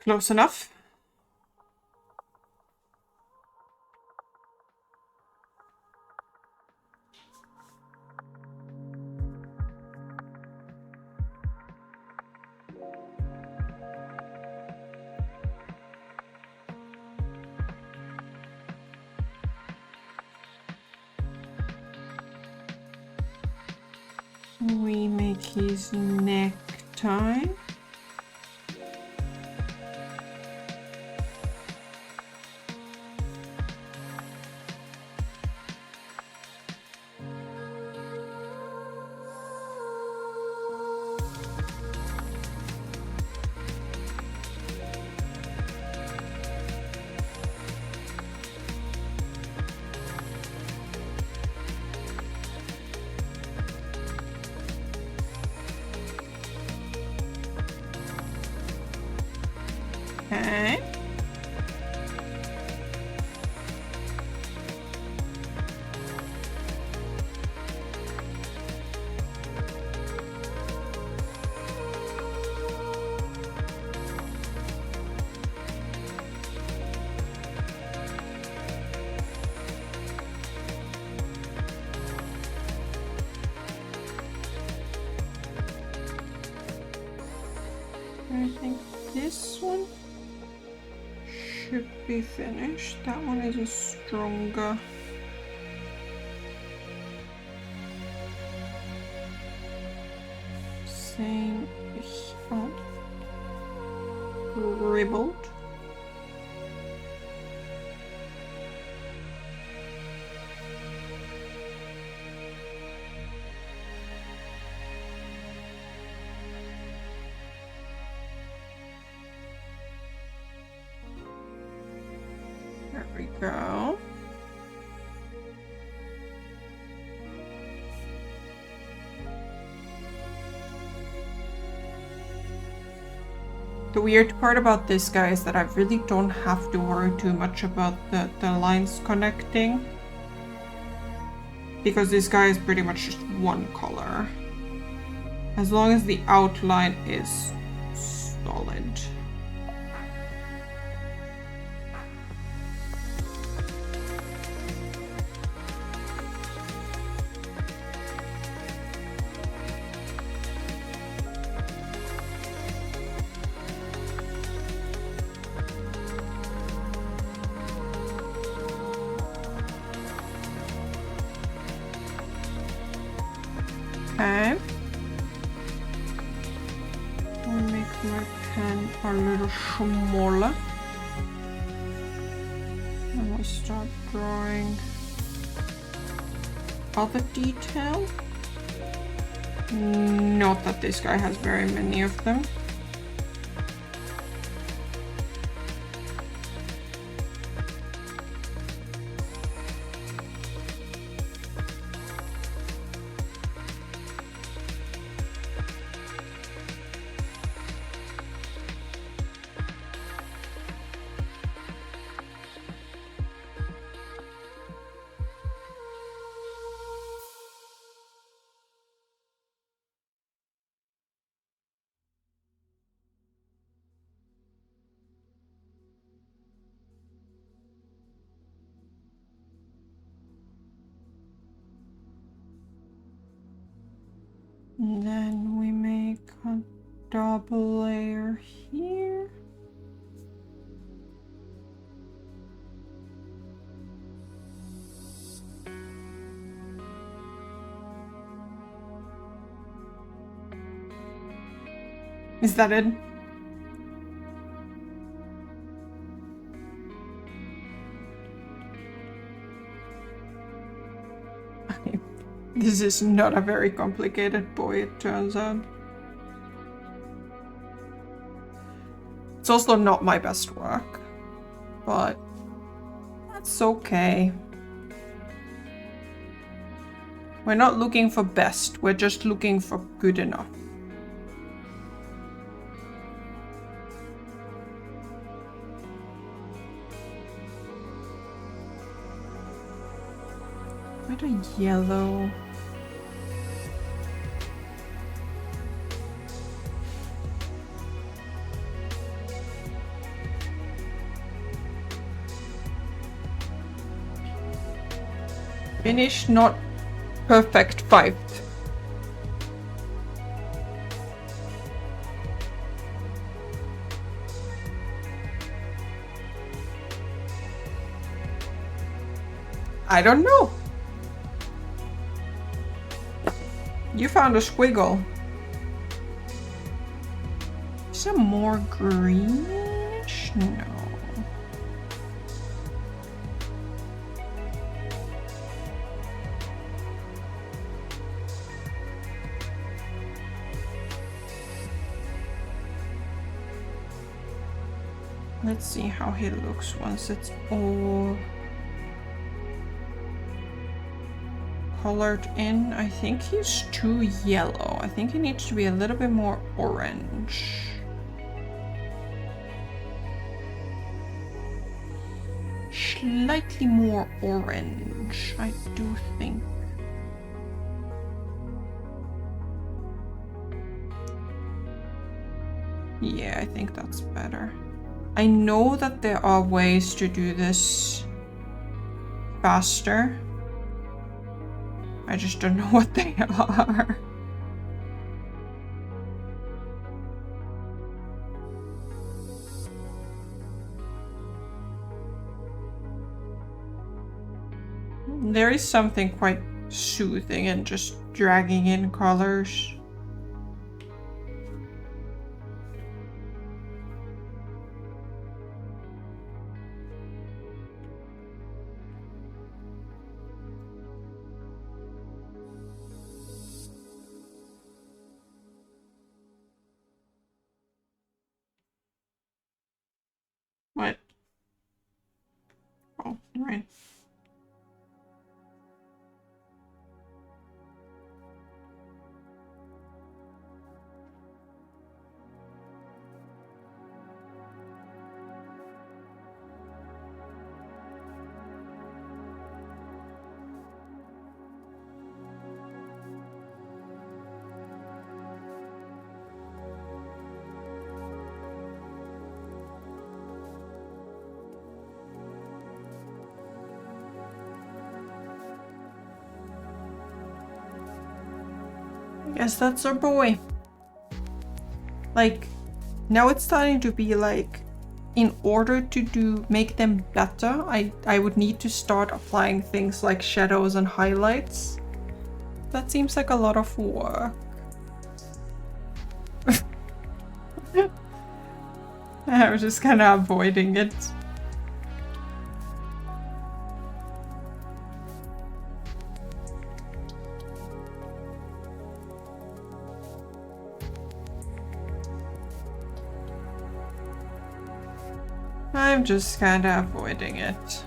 Close enough. We make his necktie. Okay. I think this one should be finished. That one is a stronger. Same here. Ribbled. There we go. The weird part about this guy is that I really don't have to worry too much about the lines connecting, because this guy is pretty much just one color. As long as the outline is solid. Okay. I'll make my pen a little smaller. And we'll start drawing other detail. Not that this guy has very many of them. And then we make a double layer here. Is that it? This is not a very complicated boy, it turns out. It's also not my best work, but that's okay. We're not looking for best, we're just looking for good enough. Quite a yellow. Finish, not perfect 5th. I don't know. You found a squiggle. Some more greenish? No. Let's see how he looks once it's all colored in. I think he's too yellow. I think he needs to be a little bit more orange. Slightly more orange, I do think. Yeah, I think that's better. I know that there are ways to do this faster. I just don't know what they are. There is something quite soothing in just dragging in colors. What? Oh, right. I guess that's our boy. Like, now it's starting to be like, in order to make them better, I would need to start applying things like shadows and highlights. That seems like a lot of work. I was just kind of avoiding it. I'm just kind of avoiding it.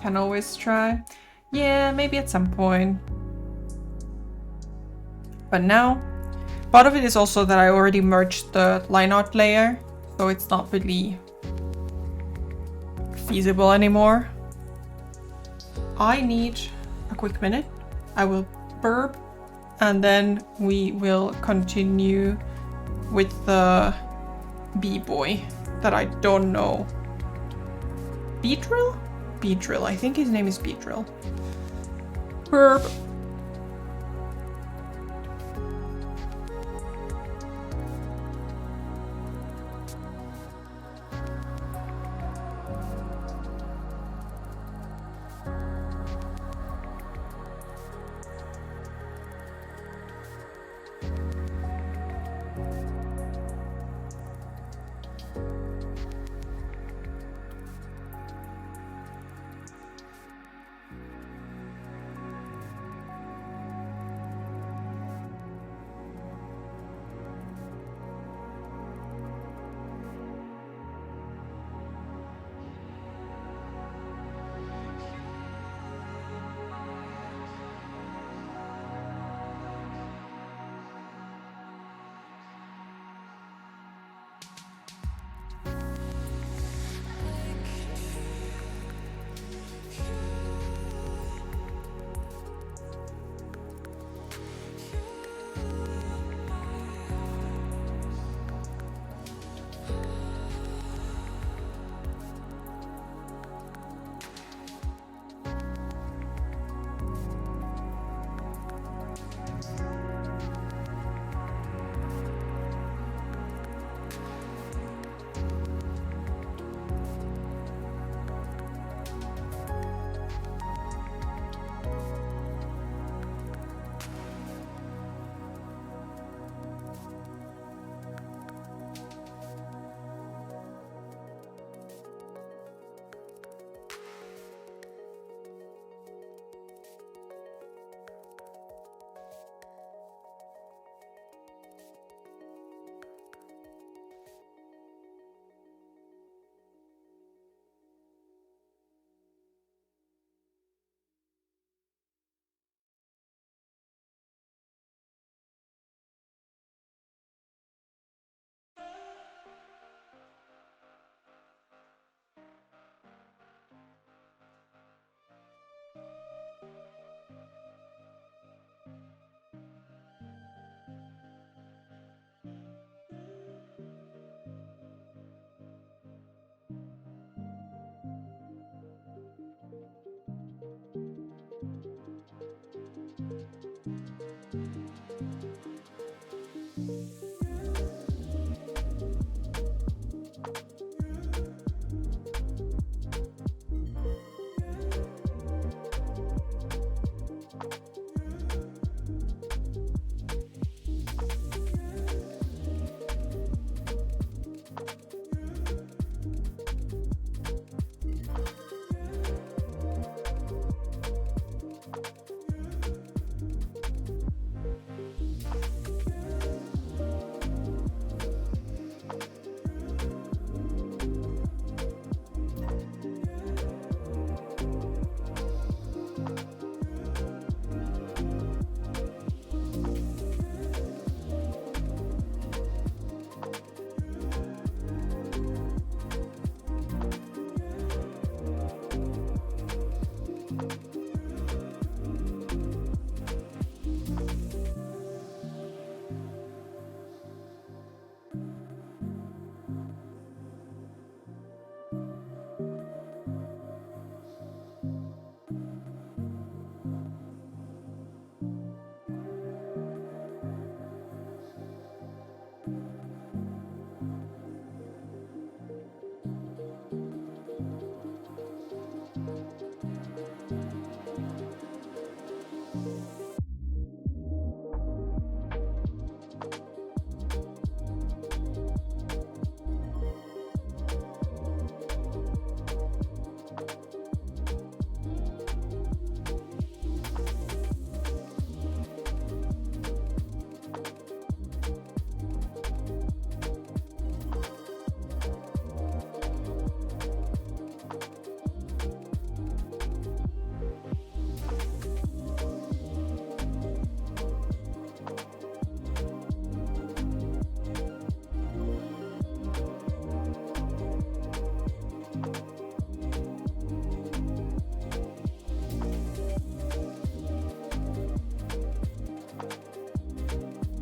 Can always try. Yeah, maybe at some point. But now, part of it is also that I already merged the line art layer, so it's not really feasible anymore. I need a quick minute. I will burp, and then we will continue with the B-boy that I don't know. Beatrill? Beatrill. I think his name is Beatrill. Burp.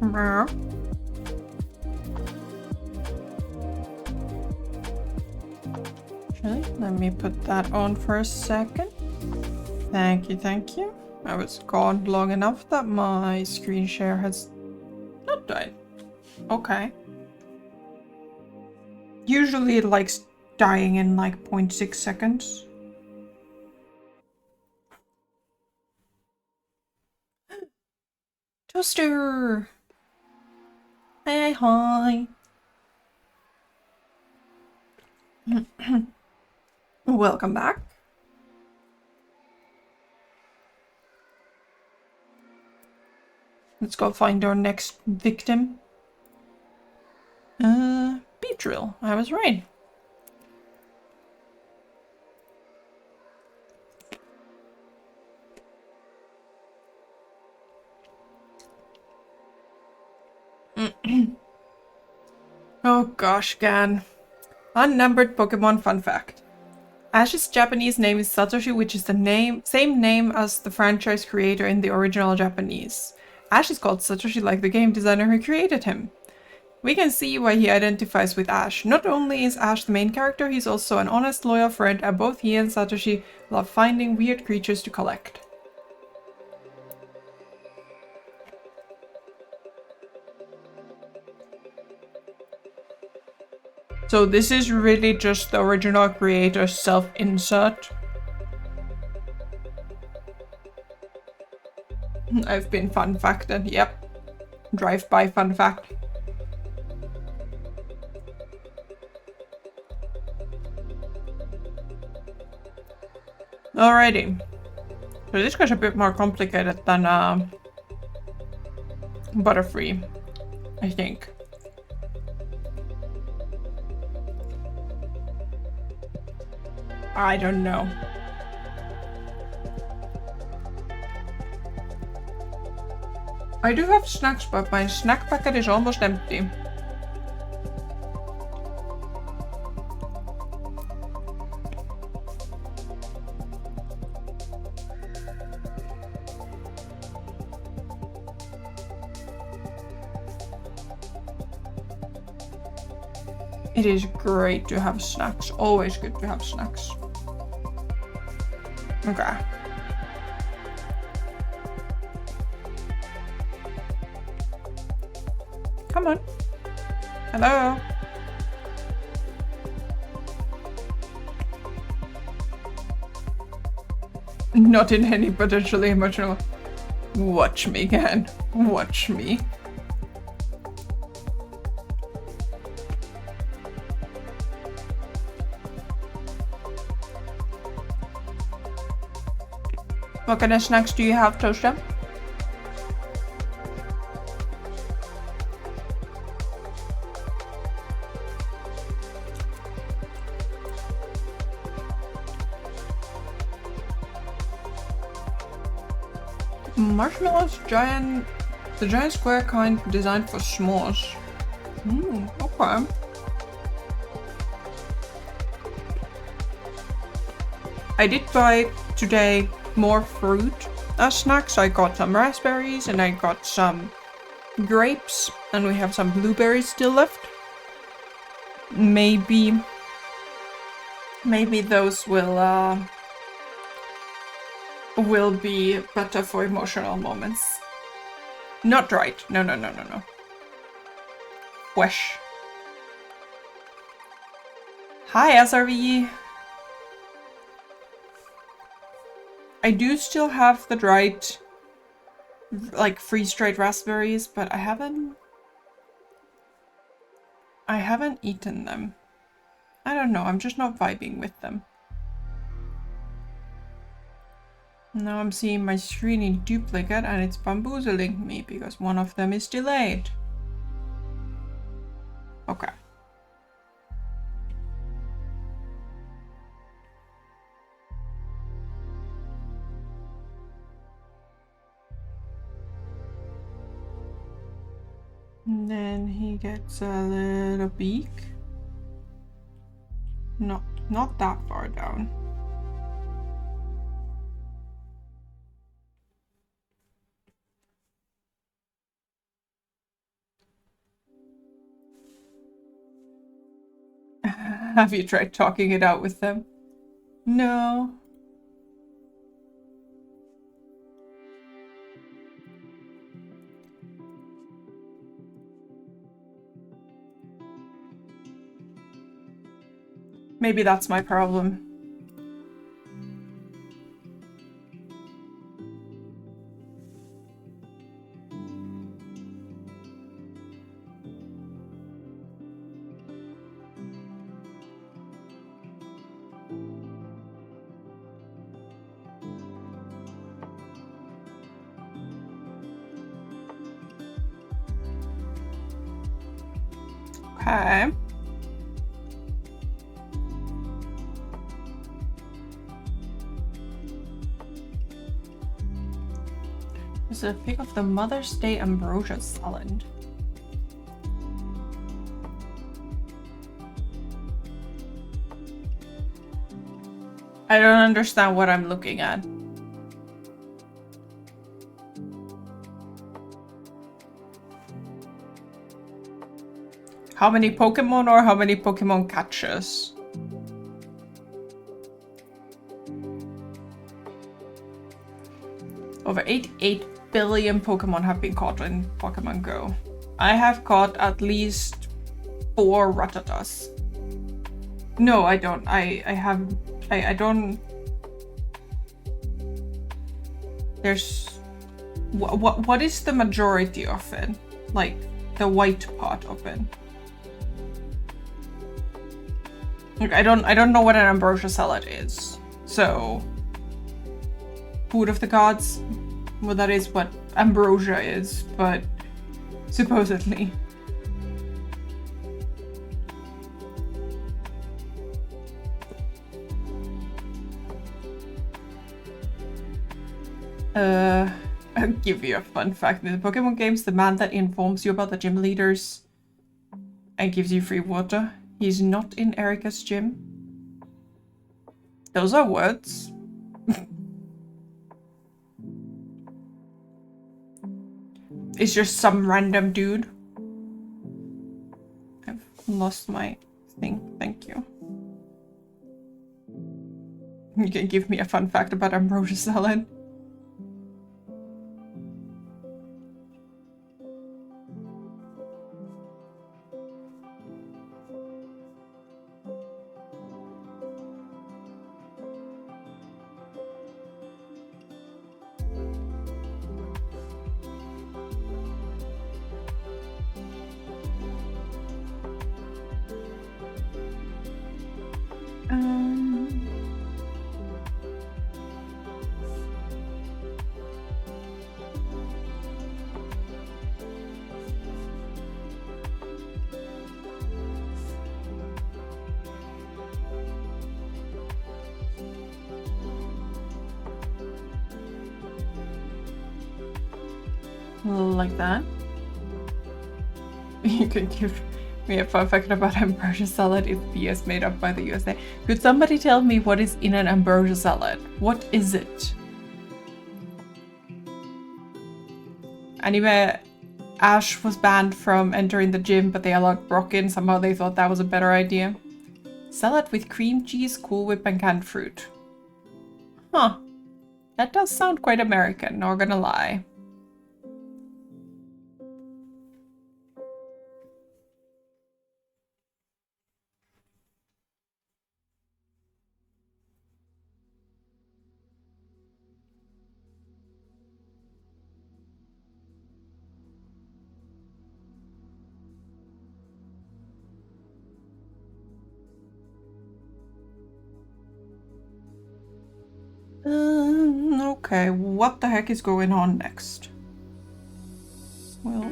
Meow. Actually, let me put that on for a second. Thank you, thank you. I was gone long enough that my screen share has not died. Okay. Usually it likes dying in like 0.6 seconds. Toaster! Hey, hi! Welcome back. Let's go find our next victim. Beetrill. I was right. Oh gosh, Gan. Unnumbered Pokemon fun fact. Ash's Japanese name is Satoshi, which is the same name as the franchise creator in the original Japanese. Ash is called Satoshi like the game designer who created him. We can see why he identifies with Ash. Not only is Ash the main character, he's also an honest, loyal friend, and both he and Satoshi love finding weird creatures to collect. So this is really just the original creator's self-insert. I've been fun facted, yep. Drive-by fun fact. Alrighty. So this guy's a bit more complicated than Butterfree, I think. I don't know. I do have snacks, but my snack packet is almost empty. It is great to have snacks. Always good to have snacks. Okay. Come on. Hello. Not in any potentially emotional. Watch me, Gan. Watch me. What kind of snacks do you have, Toaster? Marshmallows, the giant square kind designed for s'mores. Okay. I did buy today more fruit as snacks. I got some raspberries and I got some grapes, and we have some blueberries still left. Maybe those will be better for emotional moments. Not right. No. Wesh. Hi, SRV. I do still have the dried, like, freeze-dried raspberries, but I haven't eaten them. I don't know, I'm just not vibing with them. Now I'm seeing my screen in duplicate and it's bamboozling me because one of them is delayed. Okay. And then he gets a little beak. No, not that far down. Have you tried talking it out with them? No. Maybe that's my problem. Okay. There's a pic of the Mother's Day ambrosia salad. I don't understand what I'm looking at. How many Pokemon or how many Pokemon catches? Over 88 billion Pokemon have been caught in Pokemon Go. I have caught at least 4 Rattatas. No, I don't. I don't. There's what is the majority of it? Like the white part of it. Like I don't know what an ambrosia salad is. So food of the gods. Well, that is what ambrosia is, but supposedly. I'll give you a fun fact. In the Pokemon games, the man that informs you about the gym leaders and gives you free water, he's not in Erica's gym. Those are words. It's just some random dude. I've lost my thing. Thank you. You can give me a fun fact about ambrosia salad. Like that. You can give me a fun fact about ambrosia salad. It's BS made up by the USA. Could somebody tell me what is in an ambrosia salad? What is it? Anyway, Ash was banned from entering the gym, but they allowed Brock in. Somehow they thought that was a better idea. Salad with cream cheese, Cool Whip, and canned fruit. Huh. That does sound quite American, not gonna lie. Okay, what the heck is going on next? Well,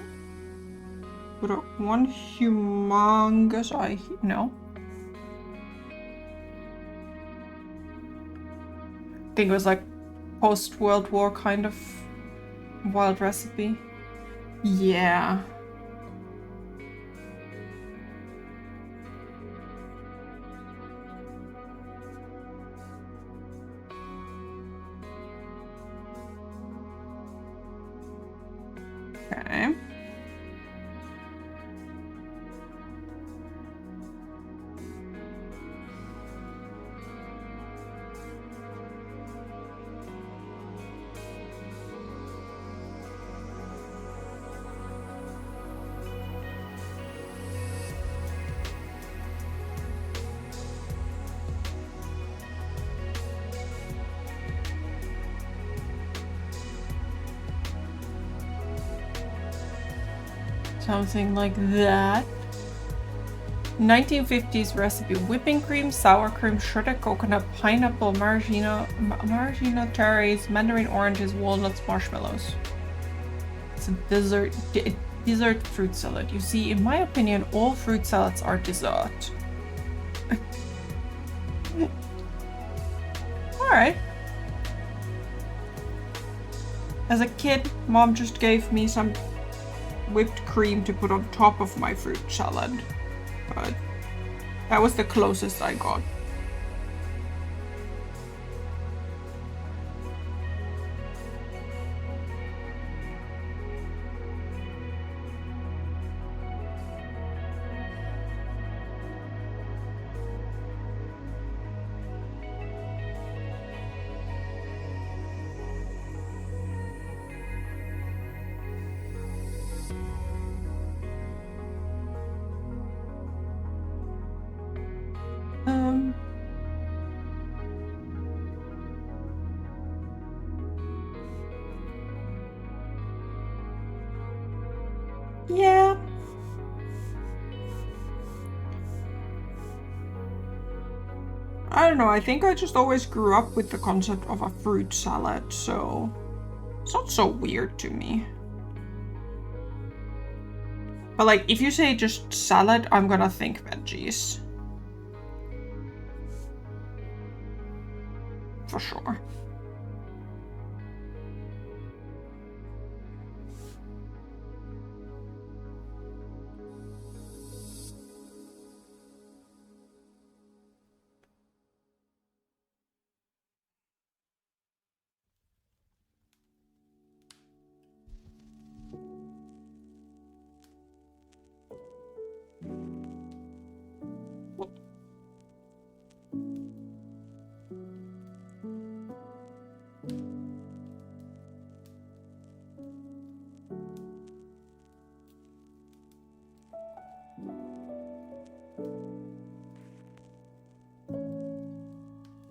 put up one humongous eye. No. I think it was like post-World War kind of wild recipe. Yeah. Okay. Something like that. 1950s recipe: whipping cream, sour cream, shredded coconut, pineapple, maraschino cherries, mandarin oranges, walnuts, marshmallows. It's a dessert fruit salad. You see, in my opinion, all fruit salads are dessert. Alright. As a kid, Mom just gave me some whipped cream to put on top of my fruit salad. But that was the closest I got. Yeah. I don't know, I think I just always grew up with the concept of a fruit salad, so it's not so weird to me. But like, if you say just salad, I'm gonna think veggies. For sure.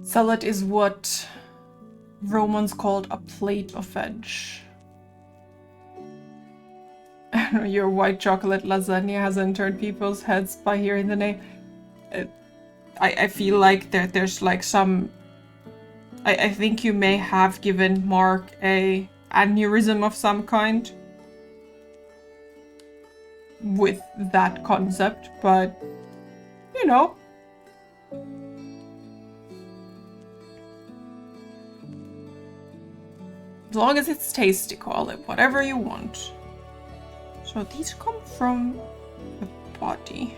Salad is what Romans called a plate of veg. Your white chocolate lasagna hasn't turned people's heads by hearing the name. I feel like there's like some... I think you may have given Mark a aneurysm of some kind with that concept, but you know. As long as it's tasty, call it whatever you want. So these come from the body.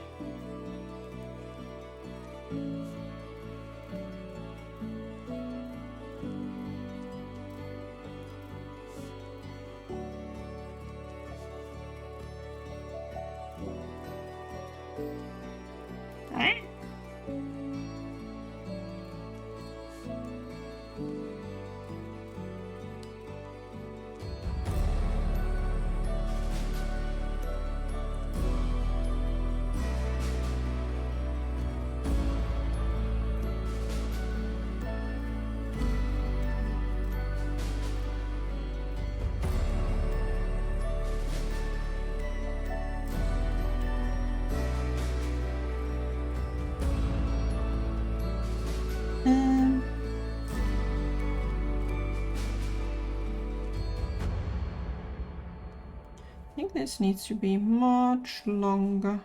I think this needs to be much longer.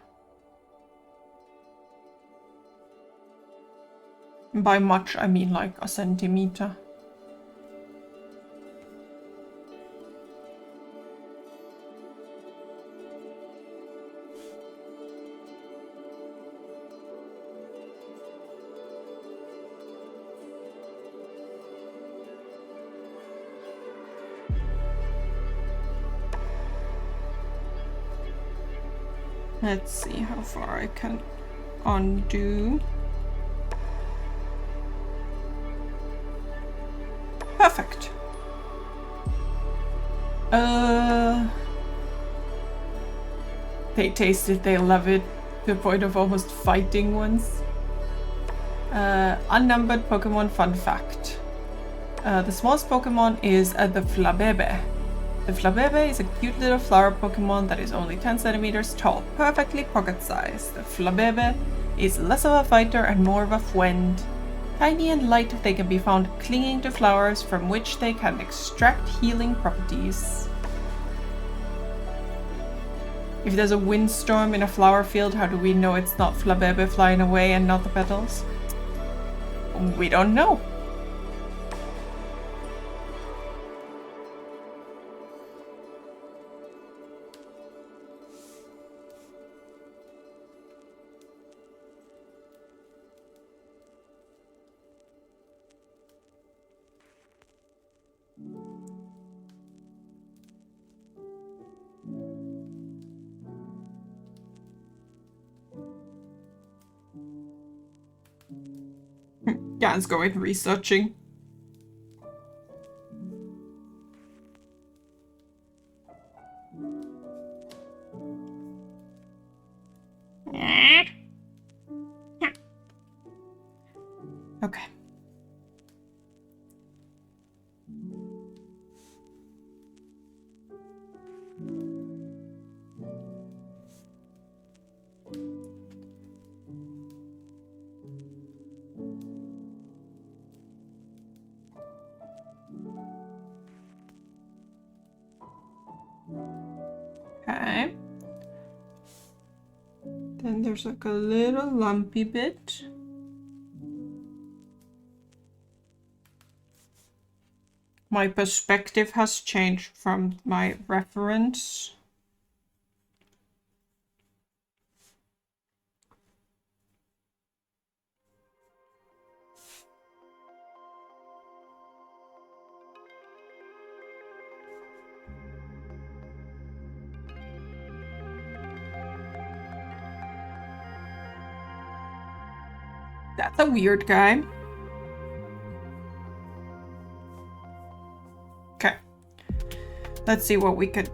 By much, I mean like a centimeter. Let's see how far I can undo. Perfect. They taste it, they love it, to the point of almost fighting once. Unnumbered Pokemon fun fact. The smallest Pokemon is the Flabebe. The Flabebe is a cute little flower Pokemon that is only 10 centimeters tall, perfectly pocket-sized. The Flabebe is less of a fighter and more of a friend. Tiny and light, they can be found clinging to flowers from which they can extract healing properties. If there's a windstorm in a flower field, how do we know it's not Flabebe flying away and not the petals? We don't know. Jan's going researching. Okay. Okay. Then there's like a little lumpy bit. My perspective has changed from my reference. That's a weird guy. Okay. Let's see what we could...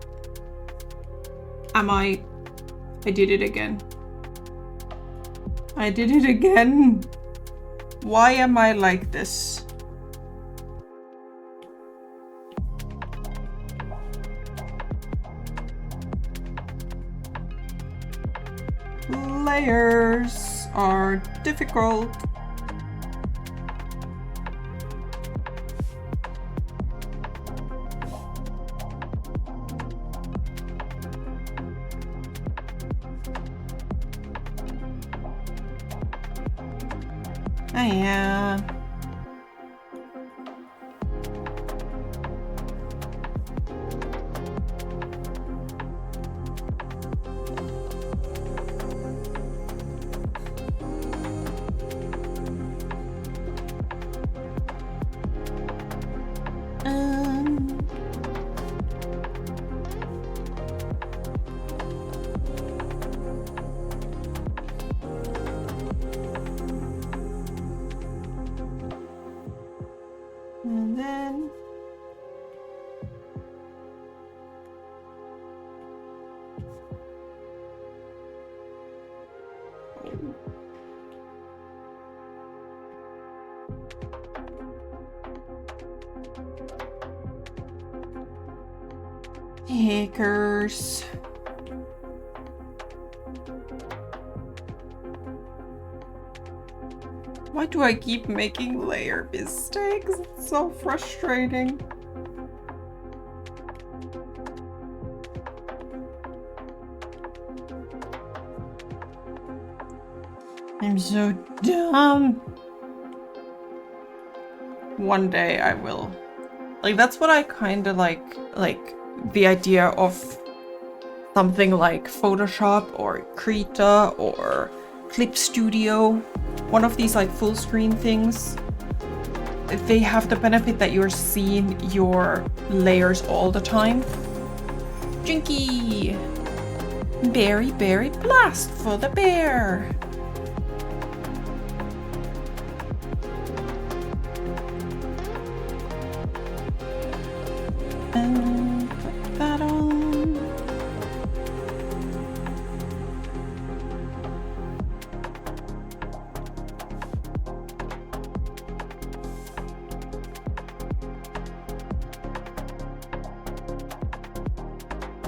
I did it again. I did it again. Why am I like this? Layers are difficult. Yeah. And then Hackers. Why do I keep making layer mistakes? It's so frustrating. I'm so dumb. One day I will. Like, that's what I kind of like the idea of something like Photoshop or Krita or Clip Studio. One of these like full screen things. They have the benefit that you're seeing your layers all the time. Jinky! Berry Berry Blast for the bear! Put that on.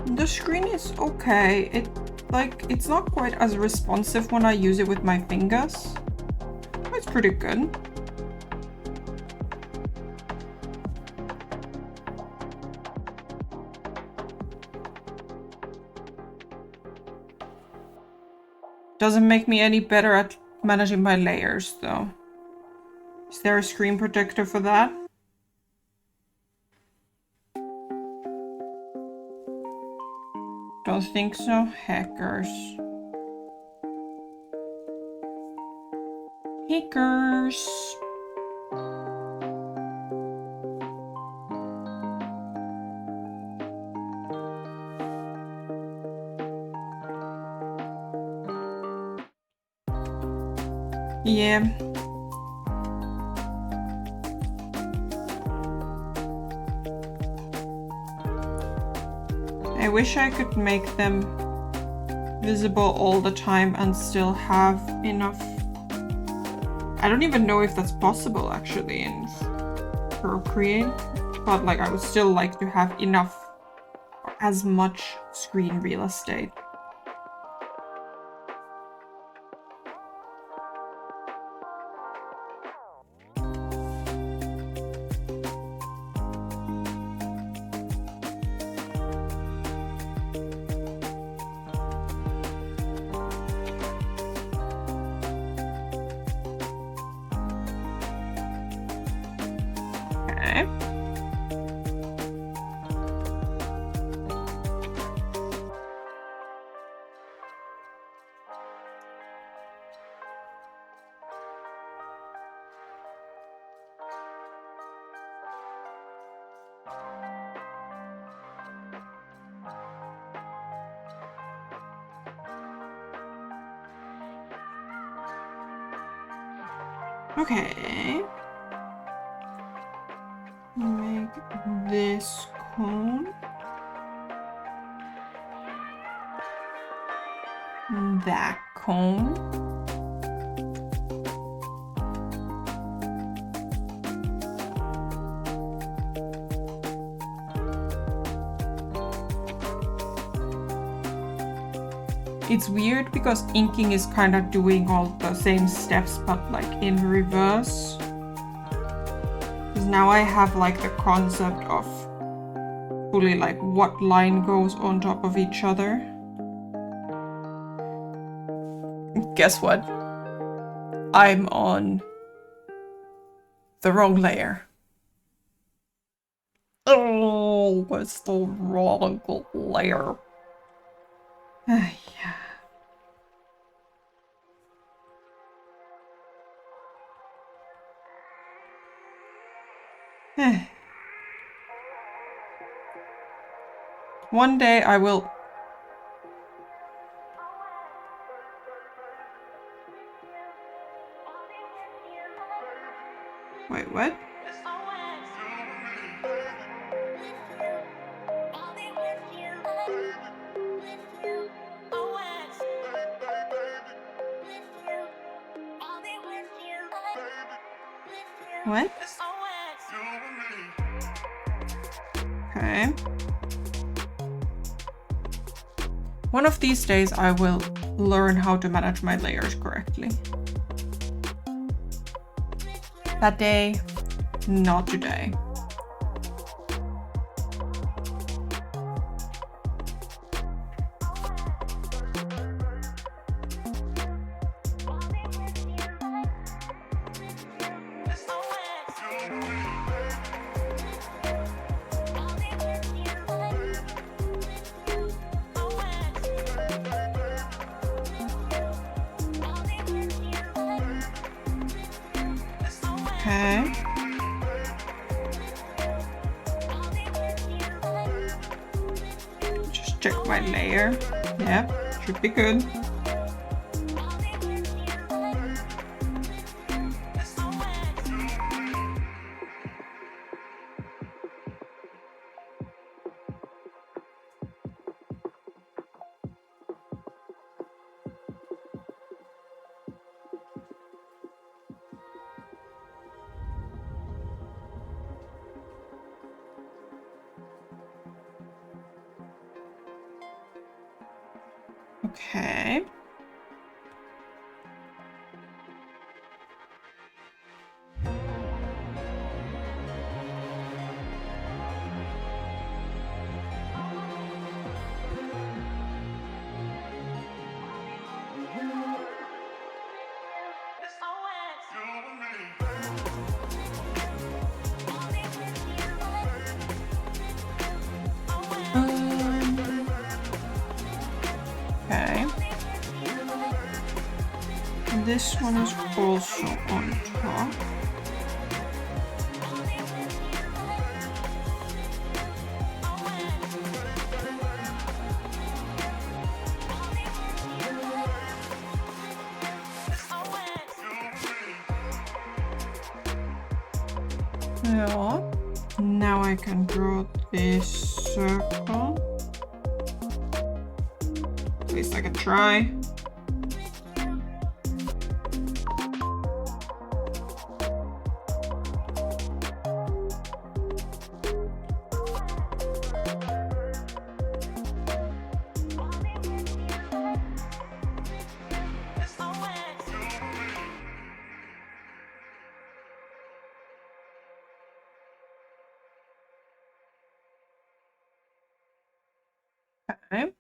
The screen is okay. It's not quite as responsive when I use it with my fingers. It's pretty good. Doesn't make me any better at managing my layers, though. Is there a screen protector for that? Don't think so. Hackers. Hackers. Yeah. I wish I could make them visible all the time and still have enough. I don't even know if that's possible actually in Procreate, but like I would still like to have enough, as much screen real estate. Okay. Okay. Make this cone. That cone. It's weird because inking is kind of doing all the same steps but like in reverse. Because now I have like the concept of fully like what line goes on top of each other. Guess what? I'm on the wrong layer. Oh, it's the wrong layer. Yeah. One day I will... Wait, what? What? Okay. One of these days I will learn how to manage my layers correctly. That day, not today. Okay. Just check my layer. Yep, should be good. Okay. Okay. This one is also on top. Yeah. Now I can draw this circle. At least I can try. Okay.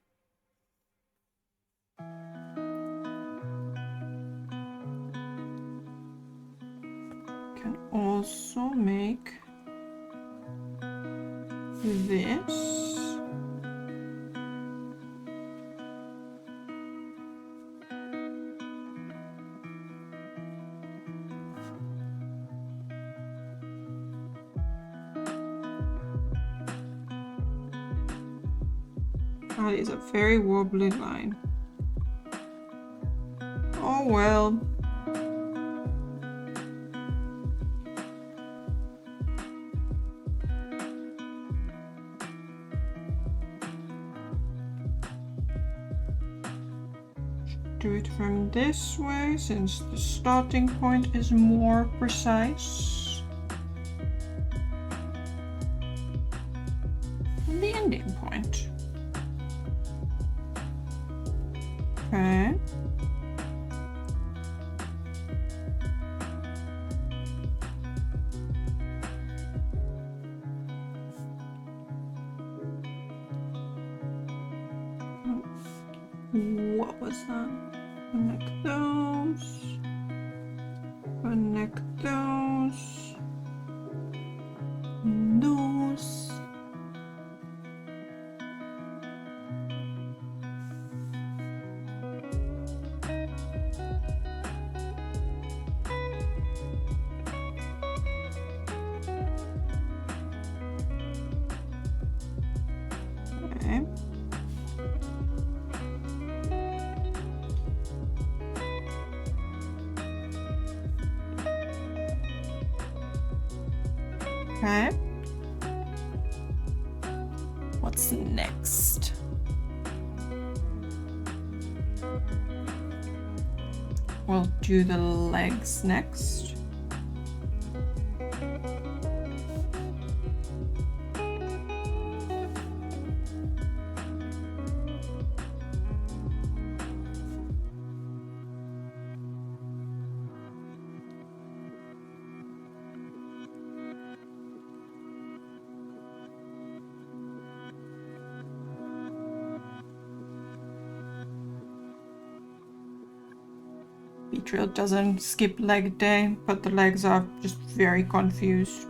Can also make this. That is a very wobbly line. Oh well. Do it from this way since the starting point is more precise than the ending point. Okay. What was that? Connect those. Connect those. Those. Okay. Okay. What's next? We'll do the legs next. Beatrill doesn't skip leg day, but the legs are just very confused.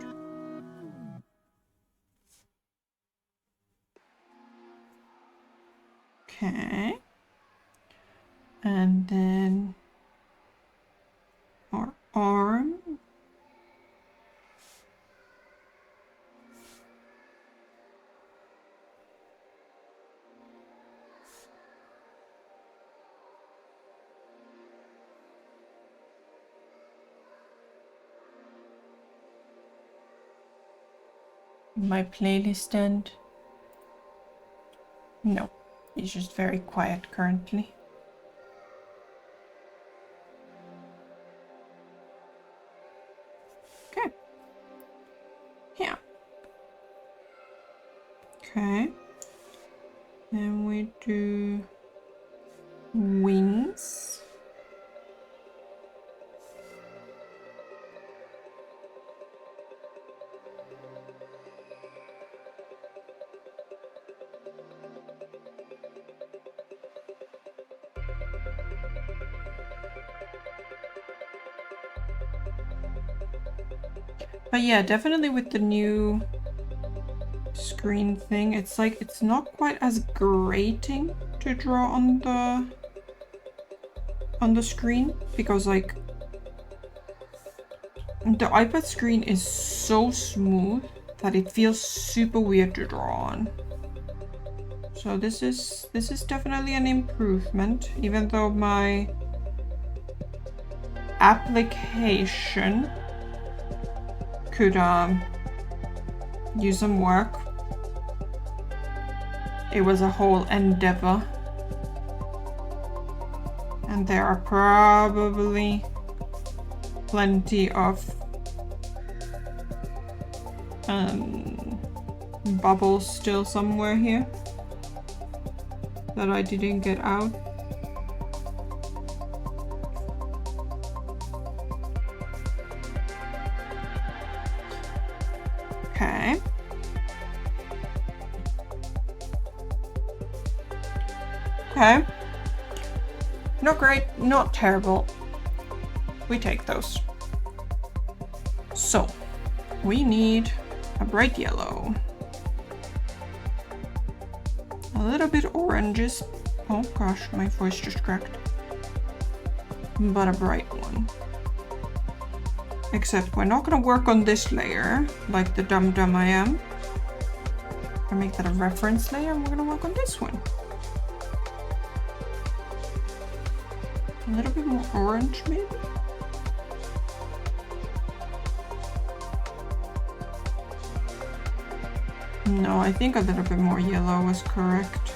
Okay. And then our arm. My playlist end. No, he's just very quiet currently. Okay. Yeah. Okay. Then we do wings. But yeah, definitely with the new screen thing, it's like it's not quite as grating to draw on the screen, because like the iPad screen is so smooth that it feels super weird to draw on. So this is definitely an improvement, even though my application could use some work. It was a whole endeavor, and there are probably plenty of bubbles still somewhere here that I didn't get out. Okay. Okay. Not great, not terrible. We take those. So, we need a bright yellow. A little bit oranges. Oh gosh, my voice just cracked. But a bright one. Except we're not gonna work on this layer like the dum-dum I am. I'm gonna make that a reference layer, and we're gonna work on this one. A little bit more orange maybe? No, I think a little bit more yellow is correct.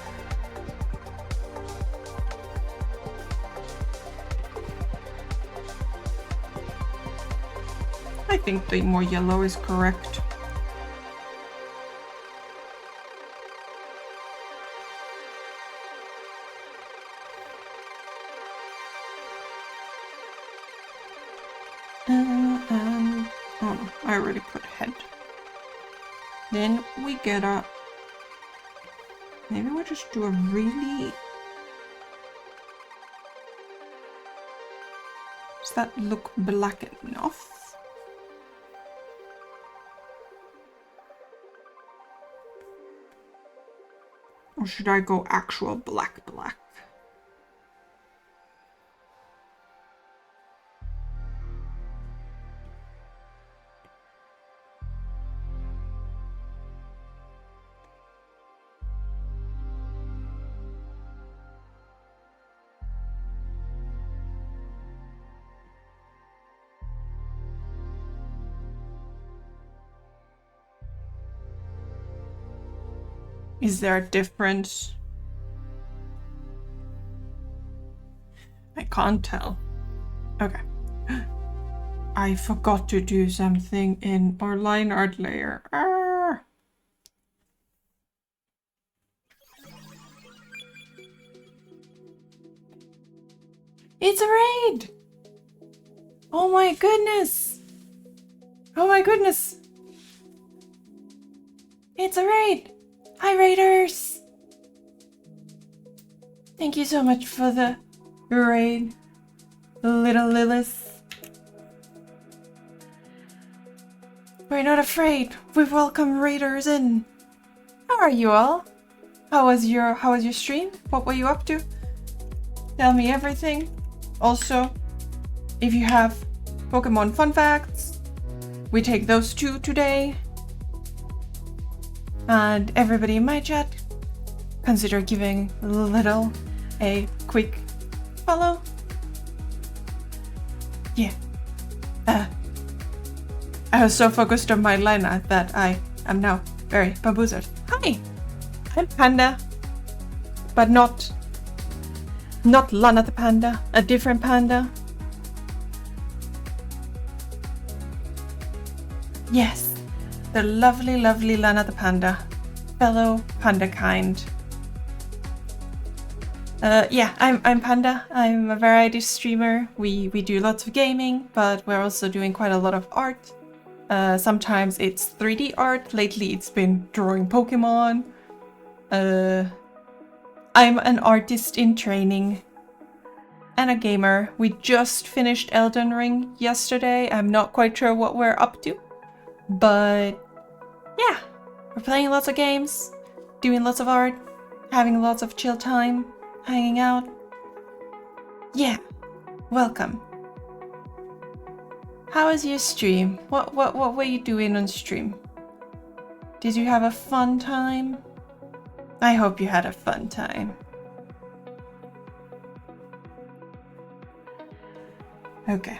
I think the more yellow is correct. And oh no, I already put head. Then we get a, maybe we'll just do a really, does that look black enough? Or should I go actual black? Is there a difference? I can't tell. Okay. I forgot to do something in our line art layer. Arr! It's a raid! Oh my goodness! Oh my goodness! It's a raid! Hi raiders! Thank you so much for the raid, little Lilith. We're not afraid. We welcome raiders in. How are you all? How was your stream? What were you up to? Tell me everything. Also, if you have Pokemon fun facts, we take those too today. And everybody in my chat, consider giving Little a quick follow. Yeah. I was so focused on my Lana that I am now very bamboozled. Hi! I'm Panda. But not Lana the Panda, a different panda. Yes. The lovely, lovely Lana the Panda, fellow panda kind. Yeah, I'm Panda. I'm a variety streamer. We do lots of gaming, but we're also doing quite a lot of art. Sometimes it's 3D art. Lately it's been drawing Pokemon. I'm an artist in training and a gamer. We just finished Elden Ring yesterday. I'm not quite sure what we're up to, but yeah, we're playing lots of games, doing lots of art, having lots of chill time, hanging out. Yeah, welcome. How was your stream? What were you doing on stream? Did you have a fun time? I hope you had a fun time. Okay.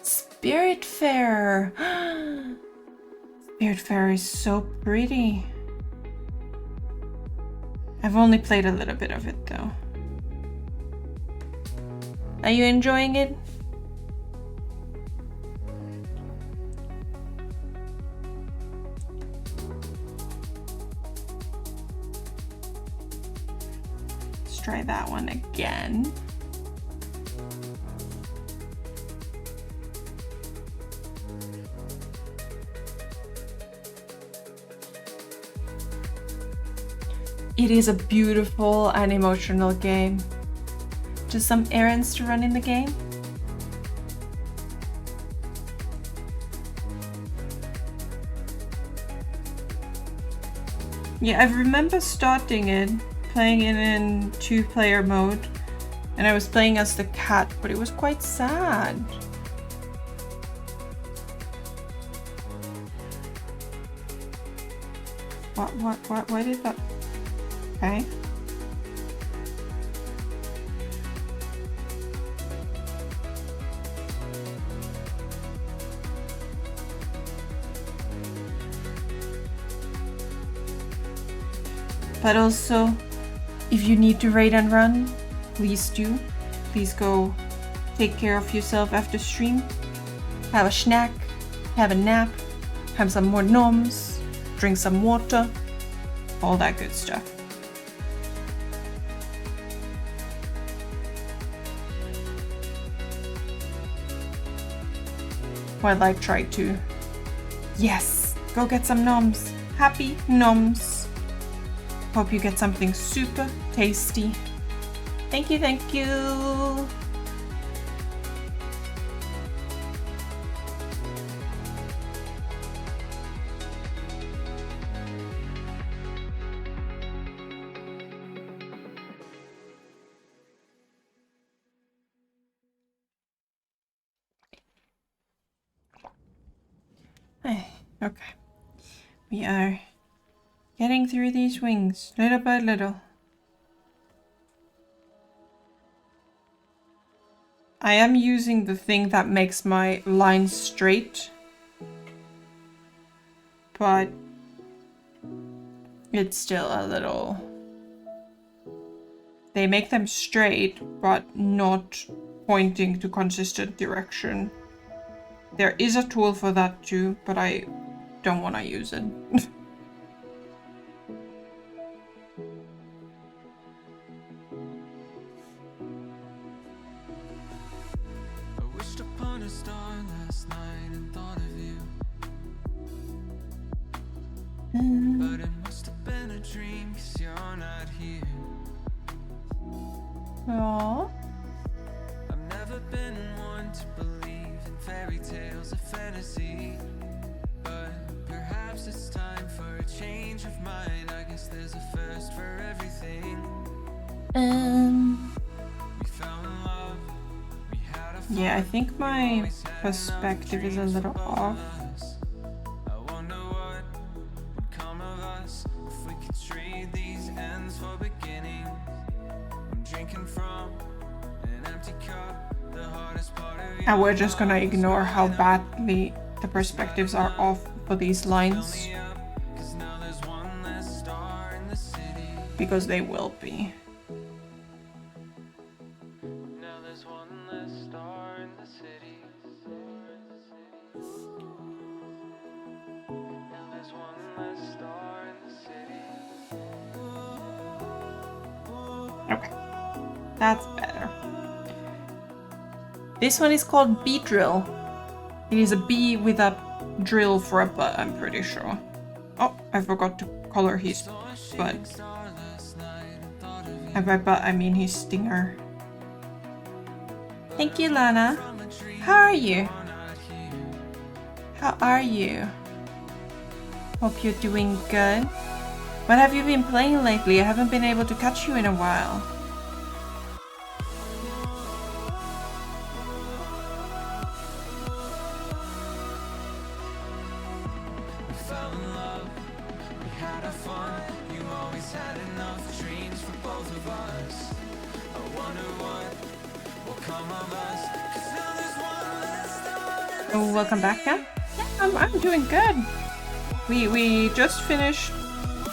Spiritfarer! Spiritfarer is so pretty. I've only played a little bit of it though. Are you enjoying it? Let's try that one again. It is a beautiful and emotional game. Just some errands to run in the game. Yeah, I remember starting it, playing it in 2-player mode, and I was playing as the cat, but it was quite sad. Why did that? Okay. But also, if you need to raid and run, please do. Please go take care of yourself after stream. Have a snack, have a nap, have some more noms, drink some water, all that good stuff. While I try to... Yes! Go get some noms! Happy noms! Hope you get something super tasty. Thank you, thank you! Okay. We are getting through these wings, little by little. I am using the thing that makes my lines straight, but it's still a little... They make them straight, but not pointing to consistent direction. There is a tool for that too, but I don't want to use it. But it must have been a dream, 'cause you're not here. Aww. I've never been one to believe in fairy tales or fantasy, but perhaps it's time for a change of mind. I guess there's a first for everything. We fell in love. We had a Yeah, I think my perspective is a little off. And we're just gonna ignore how badly the perspectives are off for these lines. Because they will be. Okay, that's better. This one is called Bee Drill. It is a bee with a drill for a butt, I'm pretty sure. Oh, I forgot to color his butt. And by butt, I mean his stinger. Thank you, Lana. How are you? How are you? Hope you're doing good. What have you been playing lately? I haven't been able to catch you in a while. Oh, welcome back, Cam. Yeah, I'm doing good. We just finished.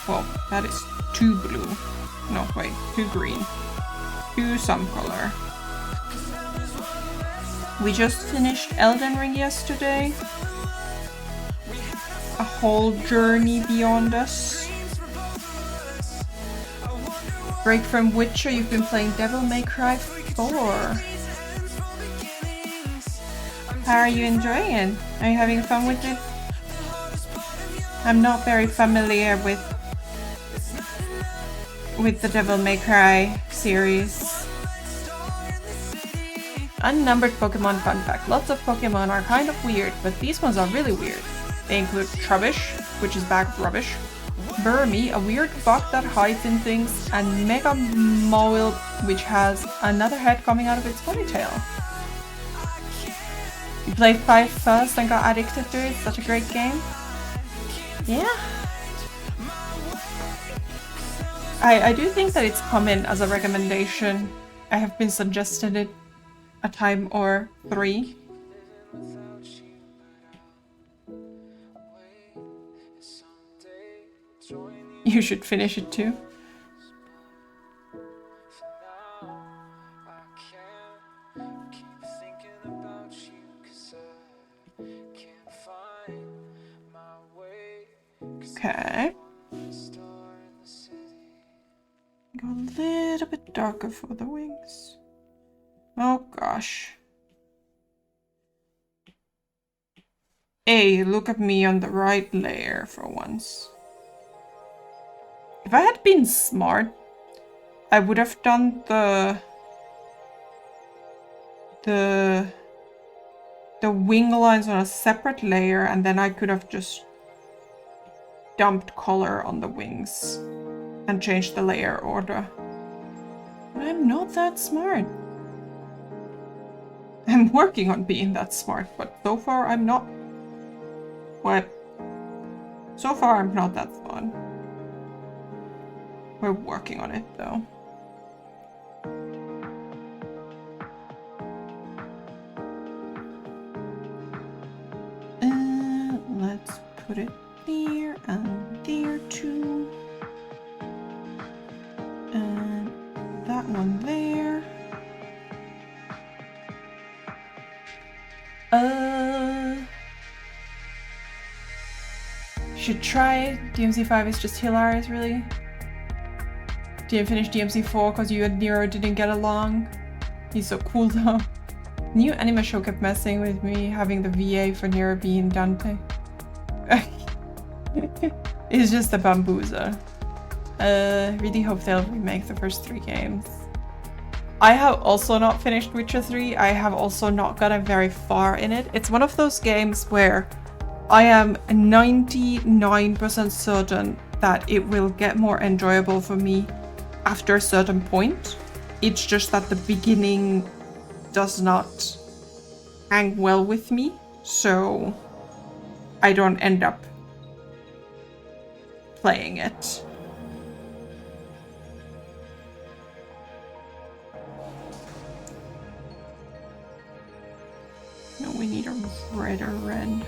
Well, that is 2 blue. No, wait, 2 green. 2 some color. We just finished Elden Ring yesterday. A whole journey beyond us. Break from Witcher, you've been playing Devil May Cry 4. How are you enjoying it? Are you having fun with it? I'm not very familiar with the Devil May Cry series. Unnumbered Pokemon fun fact. Lots of Pokemon are kind of weird, but these ones are really weird. They include Trubbish, which is bag of rubbish, Burmy, a weird bug that hides in things, and Mega Mole, which has another head coming out of its ponytail. You played 5 first and got addicted to it. Such a great game. Yeah. I do think that it's come in as a recommendation. I have been suggested it a time or 3. You should finish it too. Okay. Go a little bit darker for the wings. Oh gosh. Hey, look at me on the right layer for once. If I had been smart, I would have done the wing lines on a separate layer, and then I could have just dumped color on the wings and changed the layer order. But I'm not that smart. I'm working on being that smart, but so far I'm not. What? So far I'm not that smart. We're working on it though. Let's put it there and there too. And that one there. Should try it. DMC5 is just hilarious, really. Didn't finish DMC4 because you and Nero didn't get along. He's so cool though. New anime show kept messing with me, having the VA for Nero being Dante. It's just a bamboozler. Really hope they'll remake the first 3 games. I have also not finished Witcher 3. I have also not gotten very far in it. It's one of those games where I am 99% certain that it will get more enjoyable for me after a certain point. It's just that the beginning does not hang well with me, so I don't end up playing it. No, we need a redder red.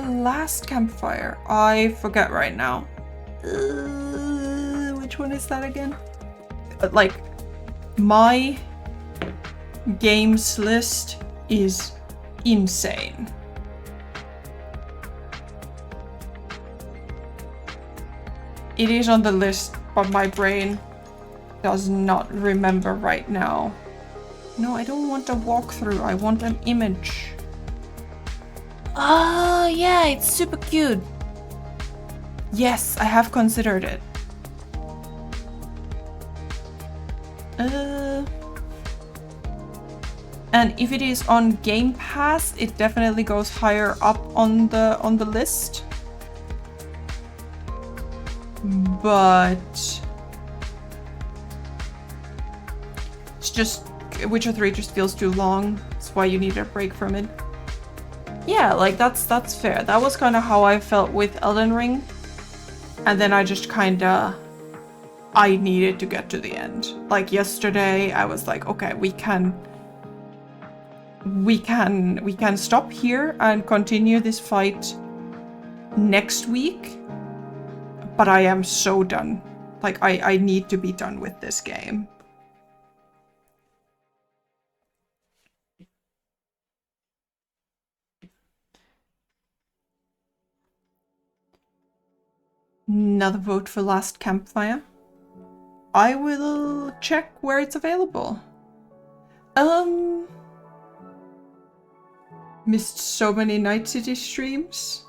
Last campfire. I forget right now. Which one is that again? Like, my games list is insane. It is on the list, but my brain does not remember right now. No, I don't want a walkthrough. I want an image. Oh, yeah, it's super cute. Yes, I have considered it. And if it is on Game Pass, it definitely goes higher up on the list. But it's just Witcher 3 just feels too long. That's why you need a break from it. Yeah, like that's fair. That was kind of how I felt with Elden Ring. And then I just I needed to get to the end. Like yesterday, I was like, okay, we can stop here and continue this fight next week. But I am so done. Like I need to be done with this game. Another vote for Last Campfire. I will check where it's available. Missed so many Night City streams.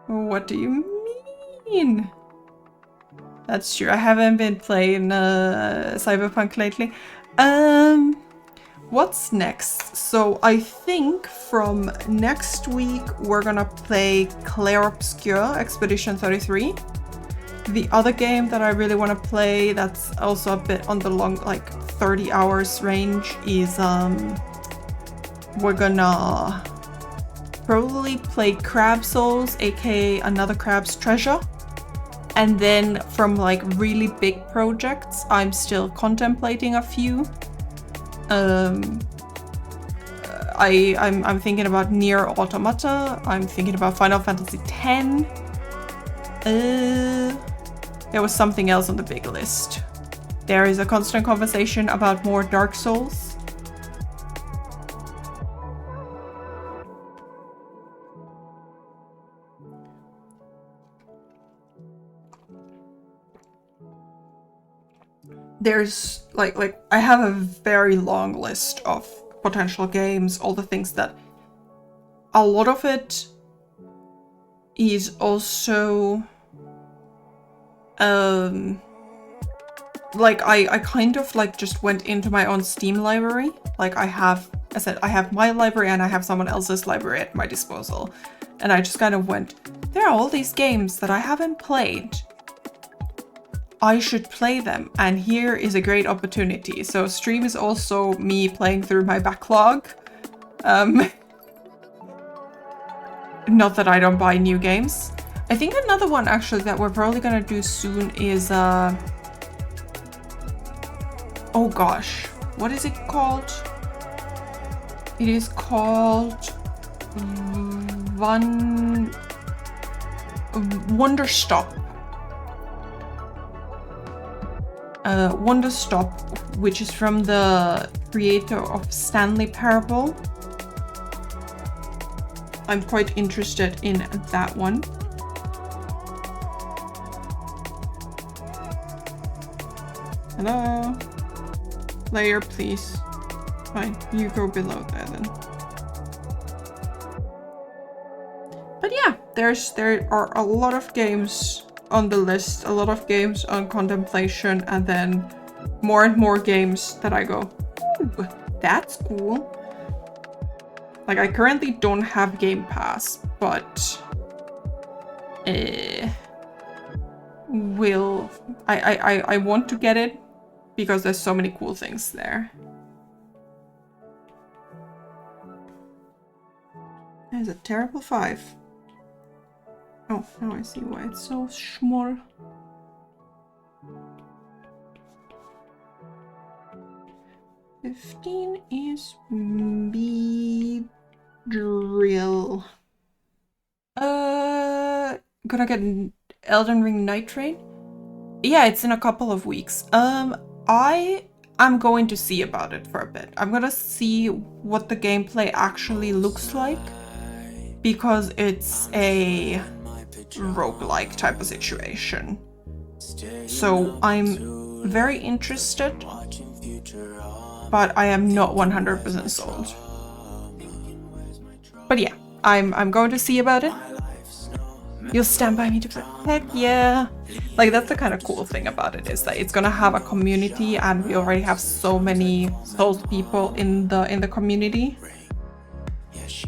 What do you mean? That's true. I haven't been playing Cyberpunk lately. What's next? So I think from next week we're gonna play Clair Obscur Expedition 33. The other game that I really want to play that's also a bit on the long, like 30 hours range is we're gonna probably play Crab Souls, aka Another Crab's Treasure. And then from like really big projects, I'm still contemplating a few. I'm thinking about Nier Automata. I'm thinking about Final Fantasy X. There was something else on the big list. There is a constant conversation about more Dark Souls. There's like I have a very long list of potential games, all the things that a lot of it is also like I kind of like just went into my own Steam library. Like I have my library and I have someone else's library at my disposal. And I just kind of went, there are all these games that I haven't played. I should play them, and here is a great opportunity. So stream is also me playing through my backlog. Not that I don't buy new games. I think another one actually that we're probably gonna do soon is oh gosh, what is it called? It is called Wonder Stop. Wonder Stop, which is from the creator of Stanley Parable. I'm quite interested in that one. Hello? Player, please. Fine, you go below there then. But yeah, there are a lot of games on the list, a lot of games on contemplation, and then more and more games that I go, ooh, that's cool. Like I currently don't have Game Pass, but I want to get it because there's so many cool things there. There's a terrible 5. Oh, now I see why it's so small. $15 is Beedrill. Gonna get Elden Ring Night Train? Yeah, it's in a couple of weeks. I I'm going to see about it for a bit. I'm gonna see what the gameplay actually looks like, because it's a roguelike type of situation. So I'm very interested, but I am not 100% sold. But yeah, I'm going to see about it. You'll stand by me to play. Heck yeah! Like, that's the kind of cool thing about it, is that it's gonna have a community, and we already have so many sold people in the community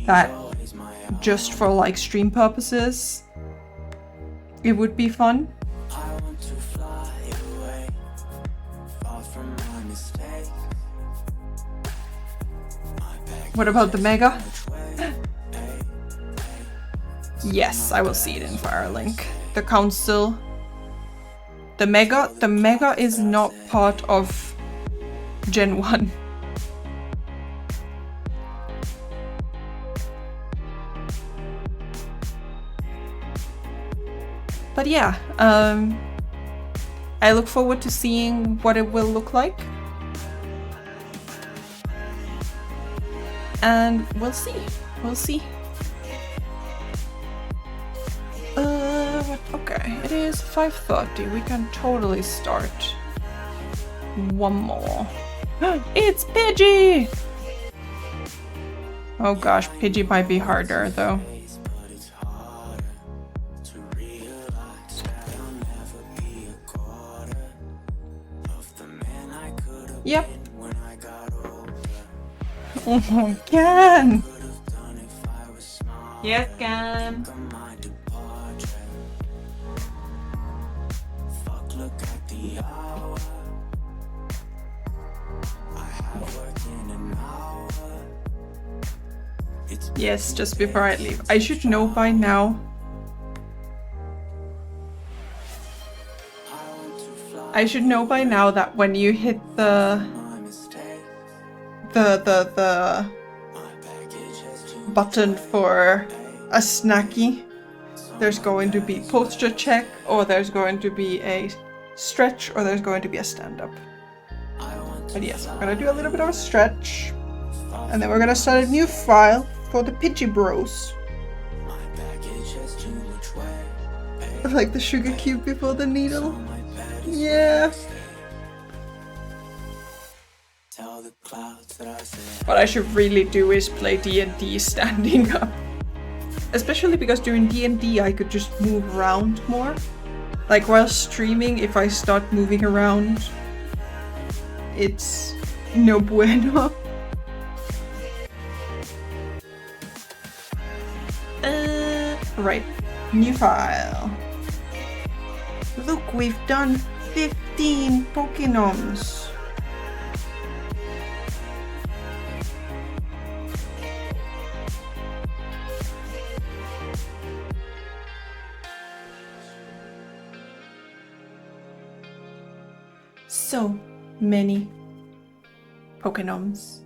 that just for like stream purposes, it would be fun. What about the Mega? Yes, I will see it in Firelink. The Council. The Mega is not part of Gen 1. But yeah, I look forward to seeing what it will look like. And we'll see. We'll see. Okay, it is 5:30. We can totally start one more. It's Pidgey! Oh gosh, Pidgey might be harder though. Yep. Oh, Can! Yes, Can. Yes, just before I leave. I should know by now. I should know by now that when you hit the button for a snacky, there's going to be posture check, or there's going to be a stretch, or there's going to be a stand-up. But yes, we're gonna do a little bit of a stretch, and then we're gonna start a new file for the Pidgey Bros. Like the sugar cube before the needle. Yeah. What I should really do is play D&D standing up. Especially because during D&D I could just move around more. Like while streaming, if I start moving around, it's no bueno. Right, new file. Look, we've done 15 Pokenoms. So many Pokenoms.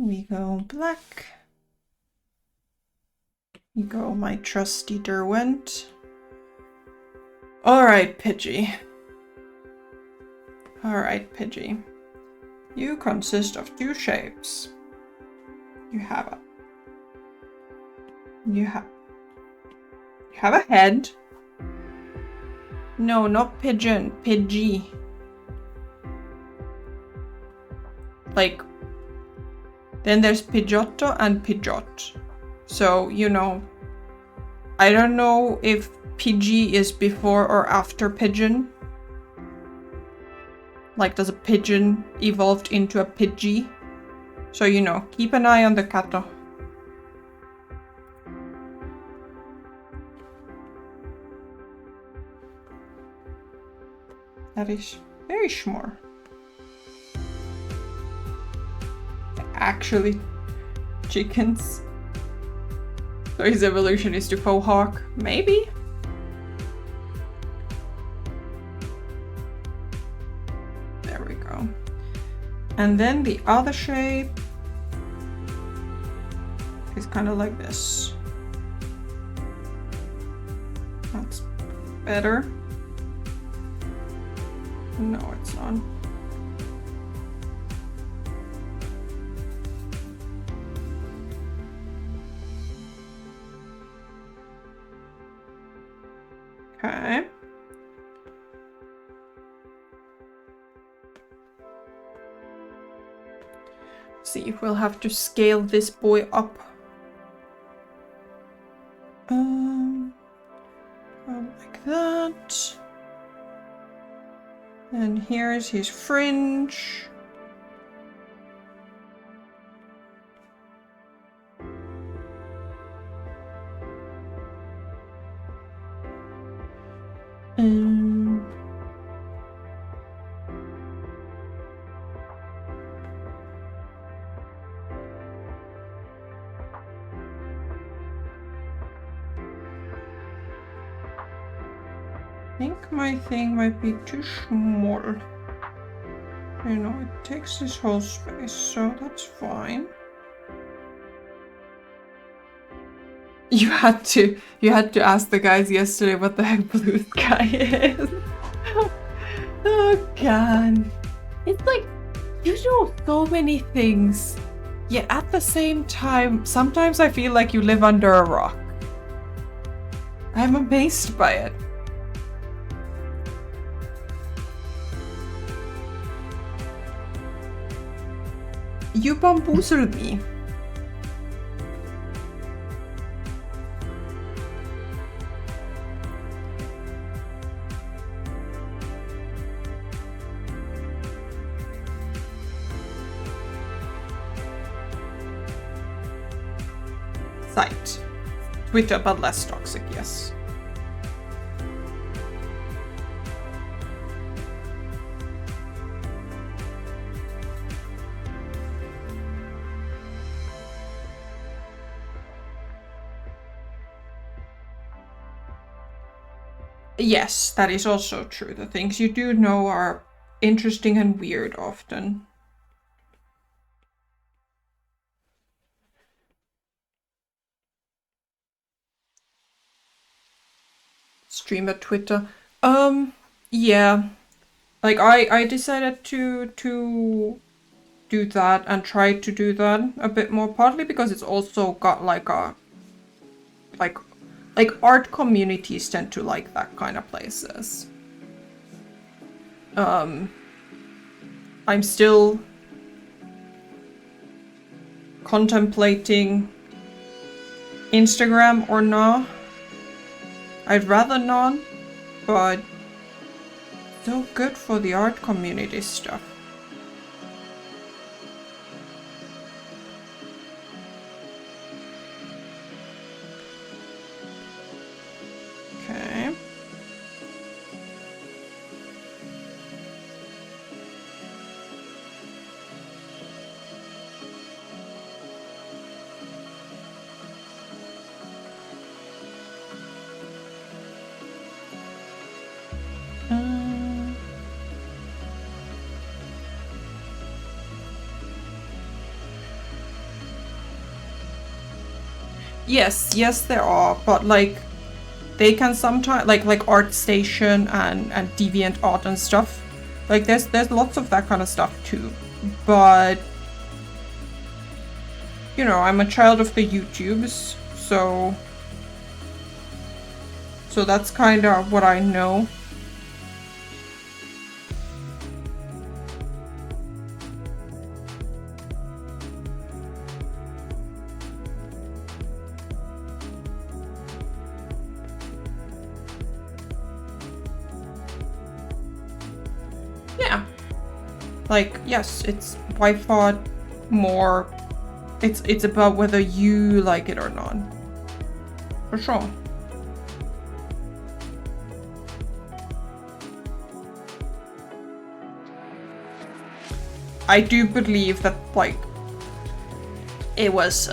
We go black. We go my trusty Derwent. Alright, Pidgey. Alright, Pidgey. You consist of two shapes. You have a head. No, not pigeon. Pidgey. Like, then there's Pidgeotto and Pidgeot. So, you know, I don't know if Pidgey is before or after Pigeon. Like, does a pigeon evolved into a Pidgey? So, you know, keep an eye on the Kato. That is very small. Actually, chickens. So his evolution is to Faux-Hawk? Maybe? There we go. And then the other shape is kind of like this. better? No, it's not. Okay. See, we'll have to scale this boy up. Like that. And here's his fringe. I think my thing might be too small. You know, it takes this whole space, so that's fine. You had to ask the guys yesterday what the heck Blue Sky is. Oh god. It's like, you know so many things, yet at the same time, sometimes I feel like you live under a rock. I'm amazed by it. You bamboozled me. Site. Twitter, but less toxic, yes. Yes, that is also true. The things you do know are interesting and weird often. Stream at Twitter. Yeah. Like I decided to do that and try to do that a bit more, partly because it's also got like a like art communities tend to like that kind of places. I'm still contemplating Instagram or not. I'd rather not, but so good for the art community stuff. Okay. Yes, there are, but like they can sometimes like ArtStation and DeviantArt and stuff. Like there's lots of that kind of stuff too. But you know, I'm a child of the YouTubes, so that's kind of what I know. Like, yes, it's by far more, it's about whether you like it or not. For sure. I do believe that, like, it was,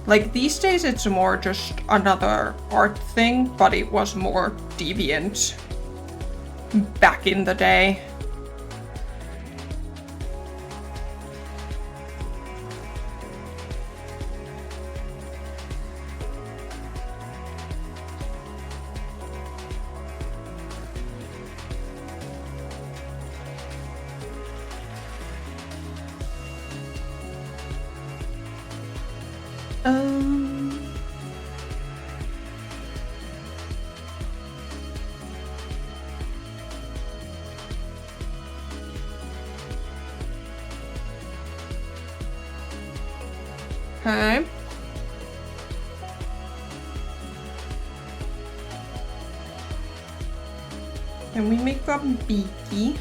like, these days it's more just another art thing, but it was more deviant back in the day. Okay. Then we make a beaky.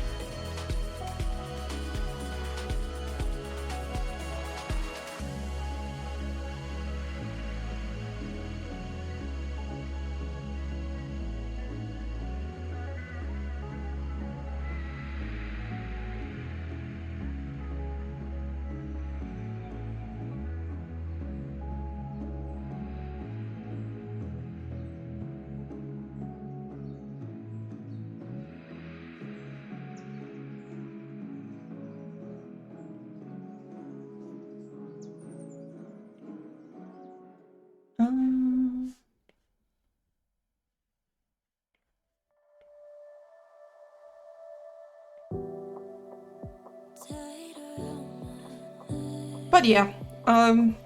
But yeah,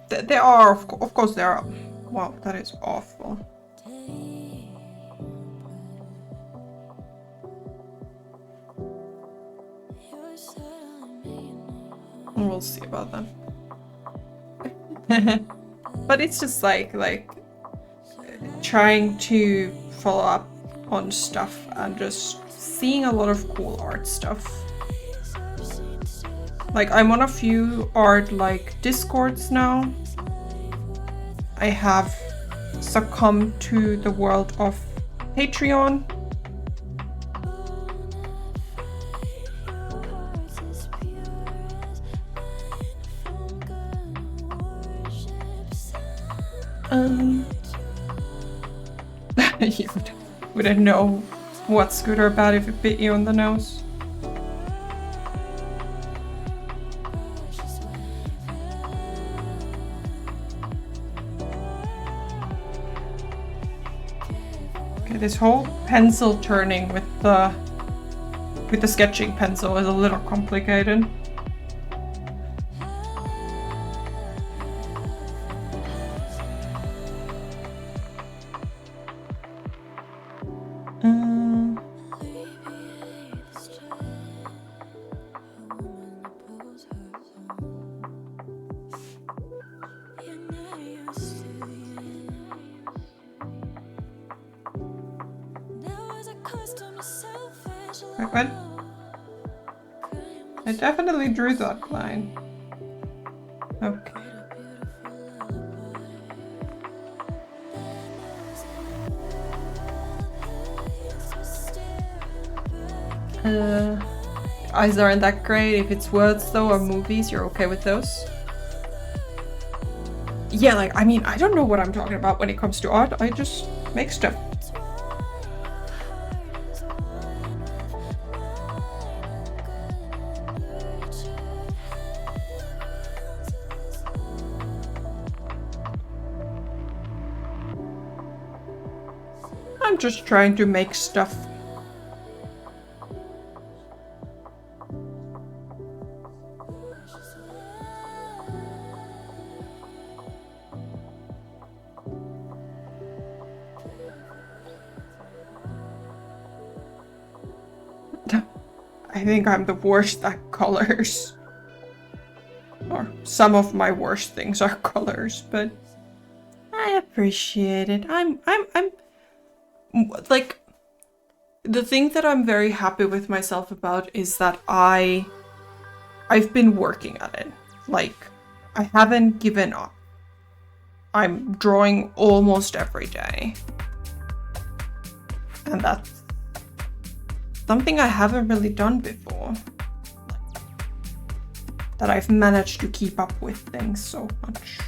there are, of course there are. Wow, that is awful. We'll see about that. But it's just like trying to follow up on stuff and just seeing a lot of cool art stuff. Like, I'm on a few art like Discords now. I have succumbed to the world of Patreon. You wouldn't know what's good or bad if it bit you on the nose. Okay, this whole pencil turning with the sketching pencil is a little complicated. Wait, what? I definitely drew that line. Okay. Eyes aren't that great. If it's words though or movies, you're okay with those? Yeah, like, I mean, I don't know what I'm talking about when it comes to art. I just make stuff. I'm just trying to make stuff. I think I'm the worst at colors. Or some of my worst things are colors, but I appreciate it. I'm like, the thing that I'm very happy with myself about is that I've been working at it. Like, I haven't given up. I'm drawing almost every day. And that's something I haven't really done before. That I've managed to keep up with things so much.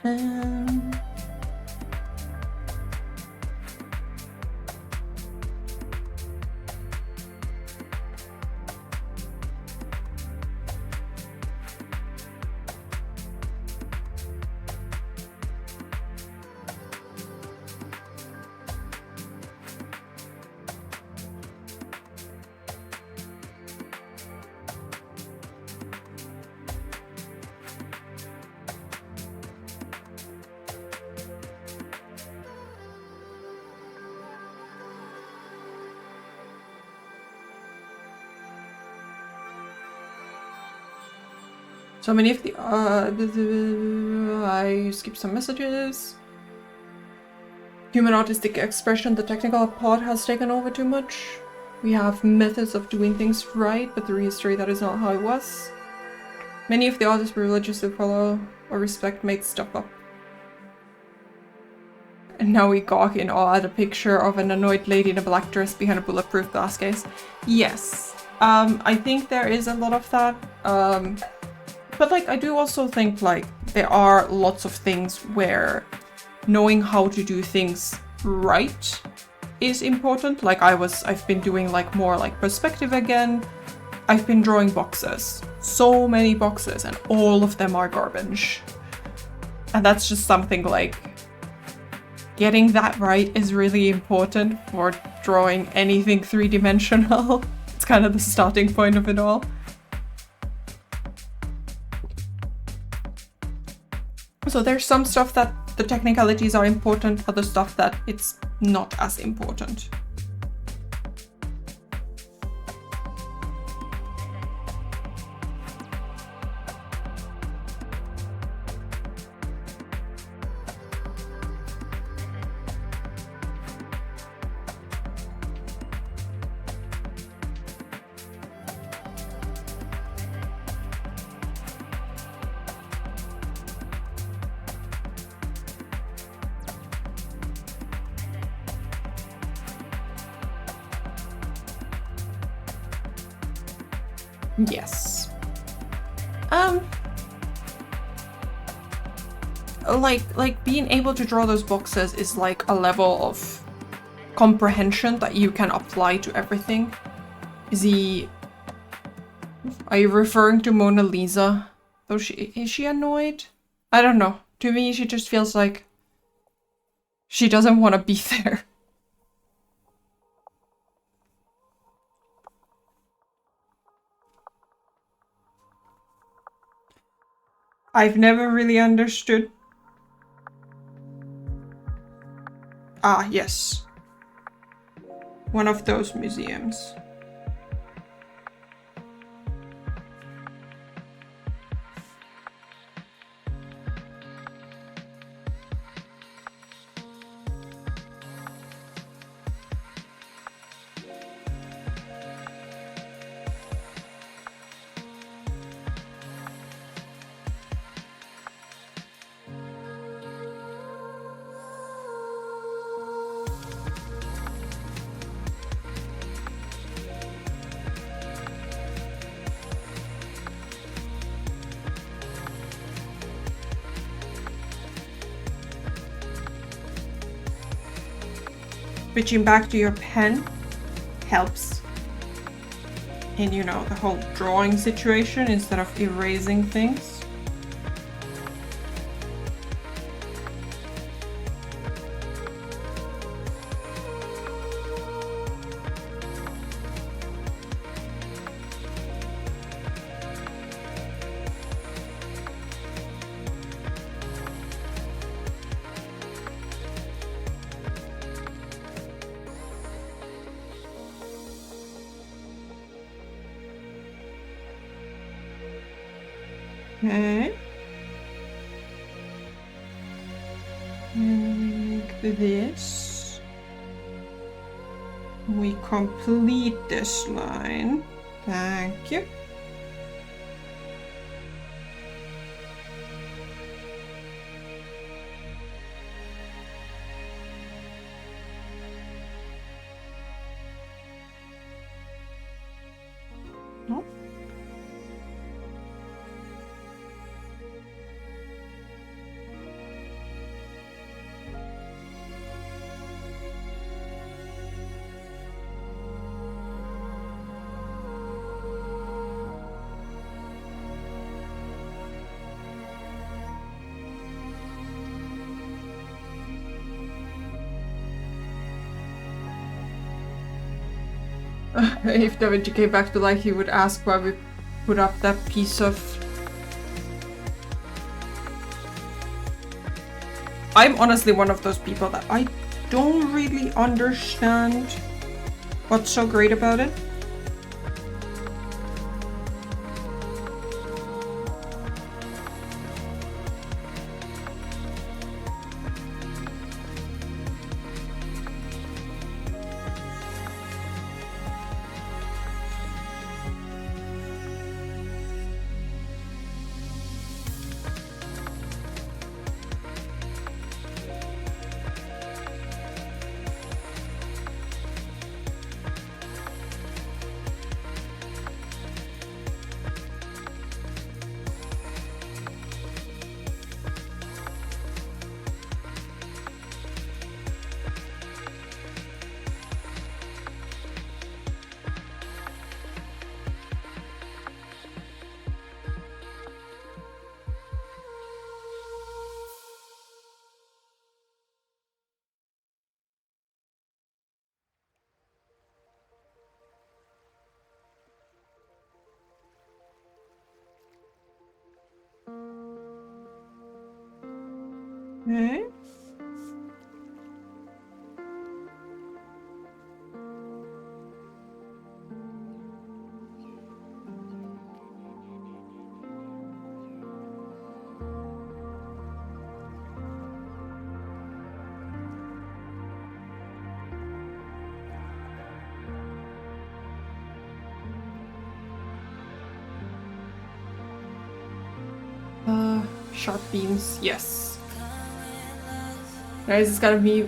Um, So many of the I skipped some messages. Human artistic expression, the technical part has taken over too much. We have methods of doing things right, but through history that is not how it was. Many of the artists we religiously follow or respect made stuff up. And now we gawk in awe at a picture of an annoyed lady in a black dress behind a bulletproof glass case. Yes. I think there is a lot of that. But like, I do also think like there are lots of things where knowing how to do things right is important. Like I've been doing like more like perspective again. I've been drawing boxes. So many boxes and all of them are garbage. And that's just something like getting that right is really important for drawing anything three-dimensional. It's kind of the starting point of it all. So there's some stuff that the technicalities are important, other stuff that it's not as important. Yes. Like being able to draw those boxes is like a level of comprehension that you can apply to everything. Are you referring to Mona Lisa? Though is she annoyed? I don't know. To me, she just feels like she doesn't want to be there. I've never really understood. Ah, yes. One of those museums. Switching back to your pen helps in, you know, the whole drawing situation instead of erasing things. Okay. Like this. We complete this line. Thank you. No. If Da Vinci came back to life, he would ask why we put up that piece of... I'm honestly one of those people that I don't really understand what's so great about it. Okay. Sharp beams, yes. Guys, it's gotta be...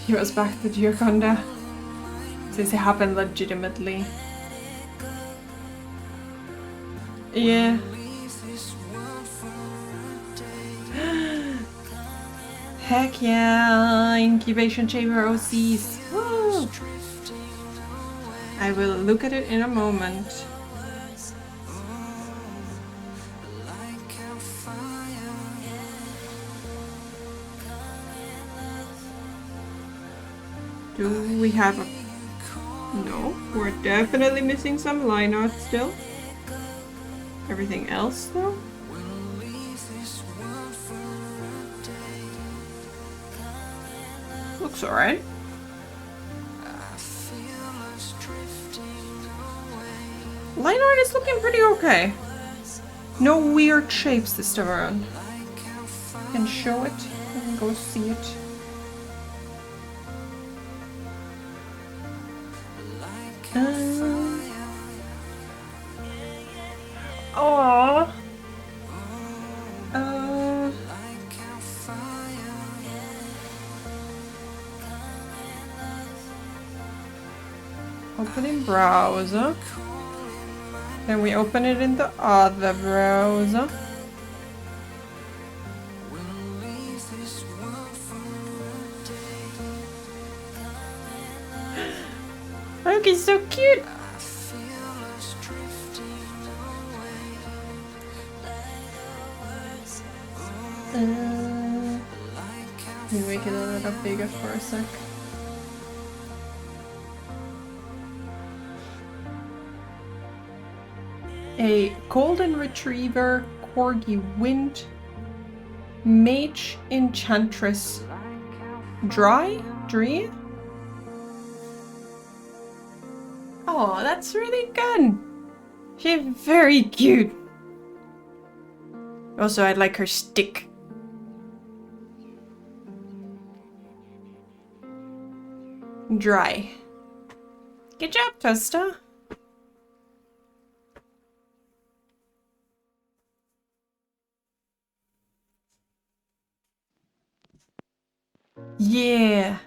He was back to Gioconda. Since it happened legitimately. Yeah. Heck yeah! Incubation chamber OCs. Woo! I will look at it in a moment. Do we have a... No, we're definitely missing some line art still. Everything else though? Looks alright. Line art is looking pretty okay. No weird shapes this time around. Can show it and go see it. Aww. Open in browser. Then we open it in the other browser. Look, he's so cute. Let me make it a little bigger for a sec. A golden retriever, corgi wind, mage enchantress, dry. Oh, that's really good. She's very cute. Also, I like her stick. Dry. Good job, Tosta. Yeah.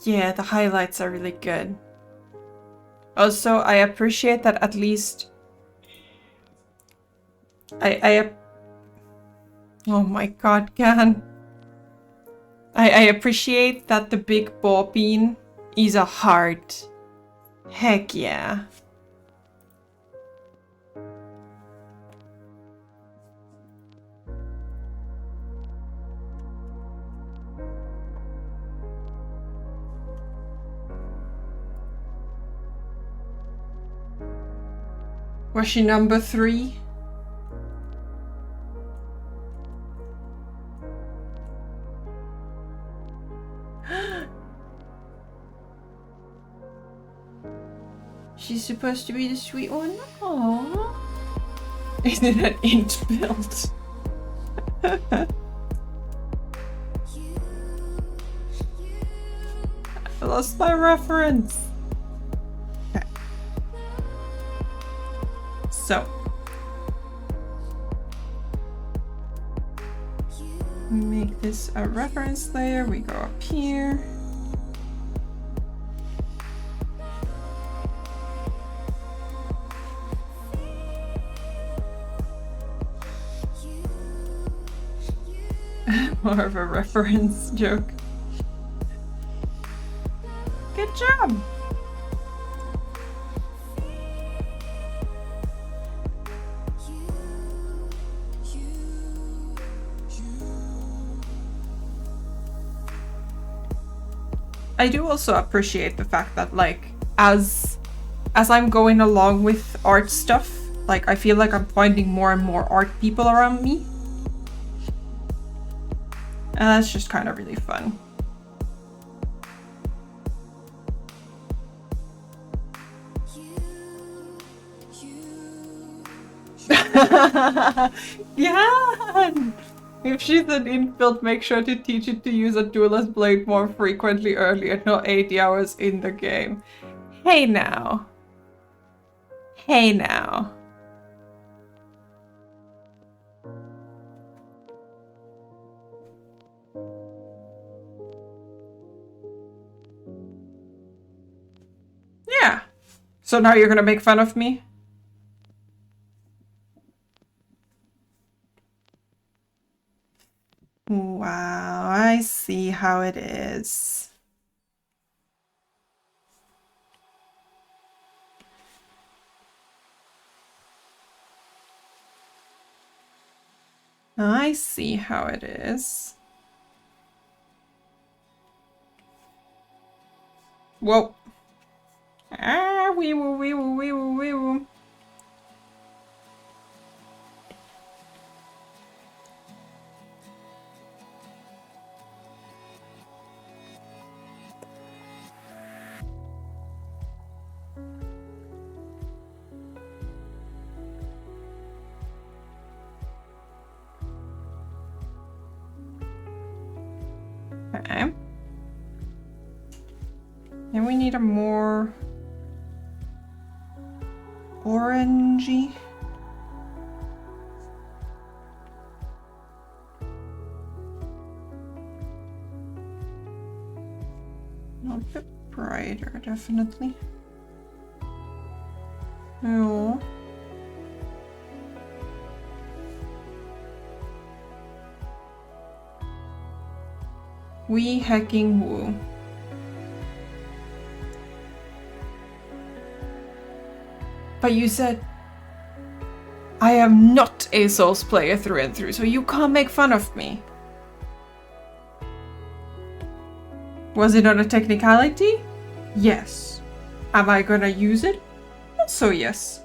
Yeah, the highlights are really good. Also, I appreciate that at least... Oh my god, Gan. I appreciate that the big ball bean is a heart. Heck yeah. Was she number 3? She's supposed to be the sweet one? Aww. Is it an int build? I lost my reference. Okay. So. Make this a reference layer. We go up here. More of a reference joke. Good job! I do also appreciate the fact that, like, as I'm going along with art stuff, like, I feel like I'm finding more and more art people around me. And that's just kind of really fun. Yeah! If she's an inbuilt, make sure to teach it to use a duelist blade more frequently earlier, not 80 hours in the game. Hey now. Hey now. Yeah. So now you're gonna make fun of me? Wow, I see how it is. I see how it is. Whoa. Ah, wee woo, wee woo, wee woo, wee woo. Okay. And we need a more orangey. Not a bit brighter, definitely. No. We hecking woo. But you said I am not a Souls player through and through, so you can't make fun of me. Was it on a technicality? Yes. Am I gonna use it? Also yes.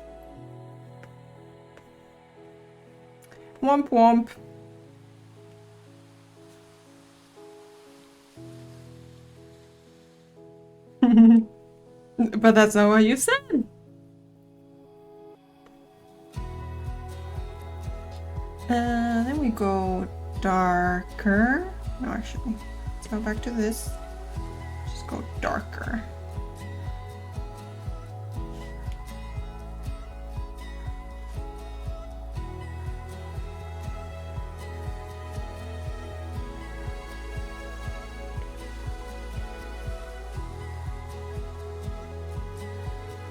Womp womp. But that's not what you said. Then we go darker. No, actually, let's go back to this. Just go darker.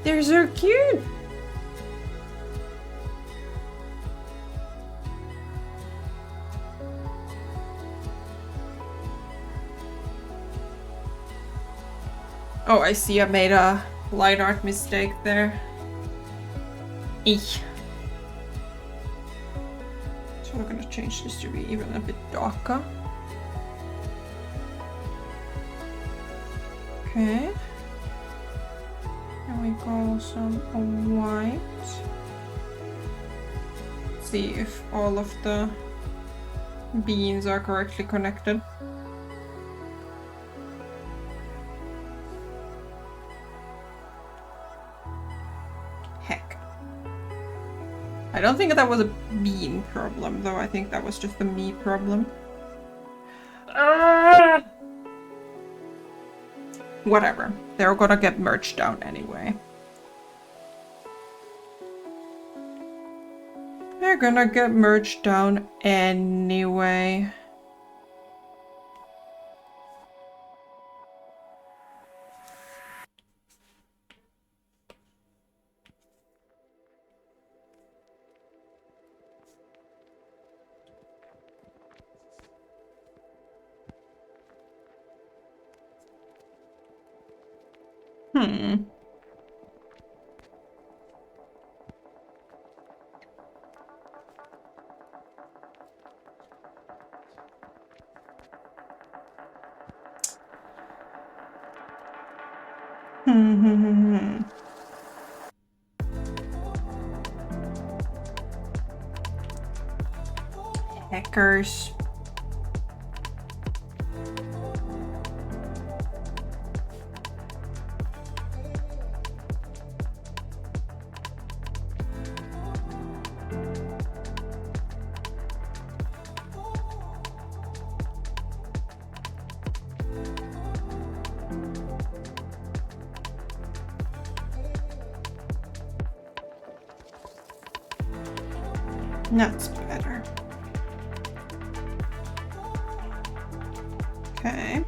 They're so cute! Oh, I see I made a line art mistake there. Eek. So we're gonna change this to be even a bit darker. Okay. And we go some white. see if all of the beans are correctly connected. Heck. I don't think that was a bean problem, though. I think that was just a me problem. Whatever. They're gonna get merged down anyway. They're gonna get merged down anyway. Hackers. That's better. Okay.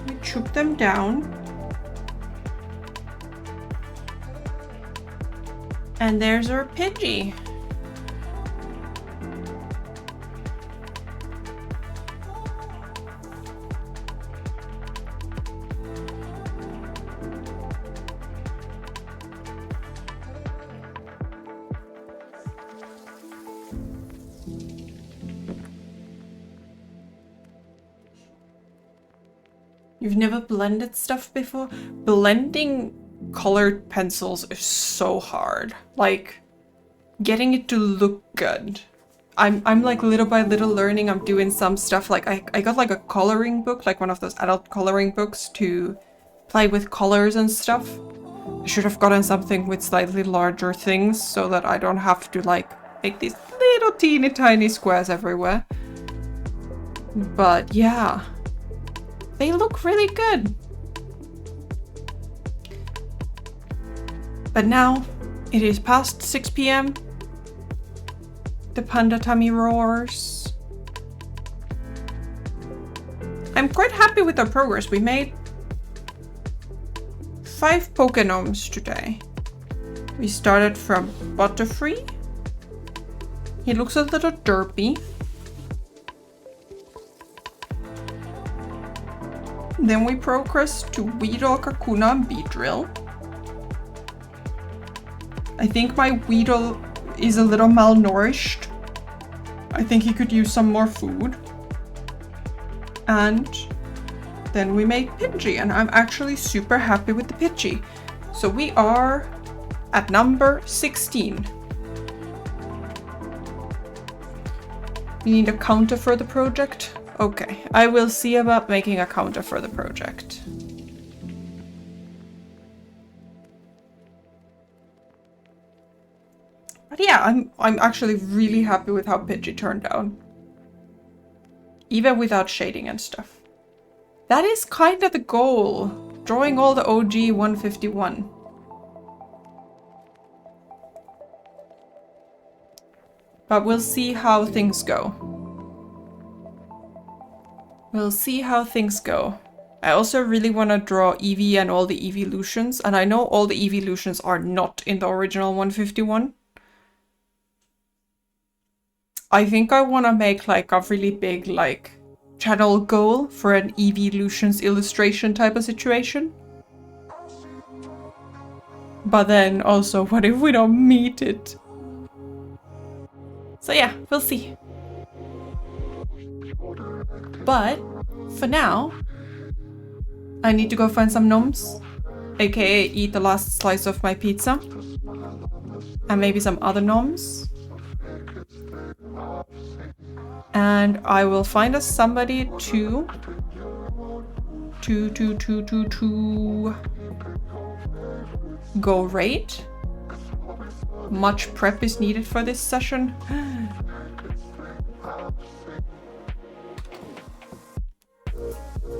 We chop them down. And there's our Pidgey. You've never blended stuff before? Blending colored pencils is so hard. Like, getting it to look good. I'm like little by little learning. I'm doing some stuff. Like I got like a coloring book, like one of those adult coloring books to play with colors and stuff. I should have gotten something with slightly larger things so that I don't have to like make these little teeny tiny squares everywhere. But yeah. They look really good. But now, it is past 6 p.m. The panda tummy roars. I'm quite happy with our progress. We made 5 Pokenoms today. We started from Butterfree. He looks a little derpy. Then we progressed to Weedle, Kakuna, and Beedrill. I think my Weedle is a little malnourished. I think he could use some more food. And then we made Pidgey, and I'm actually super happy with the Pidgey. So we are at number 16. We need a counter for the project. Okay, I will see about making a counter for the project. But yeah, I'm actually really happy with how Pidgey turned out. Even without shading and stuff. That is kind of the goal. Drawing all the OG 151. But we'll see how things go. We'll see how things go. I also really want to draw Eevee and all the evolutions, and I know all the evolutions are not in the original 151. I think I want to make like a really big like channel goal for an evolutions illustration type of situation. But then also, what if we don't meet it? So yeah, we'll see. But for now, I need to go find some gnomes, aka eat the last slice of my pizza, and maybe some other gnomes. And I will find us somebody to go raid. Much prep is needed for this session.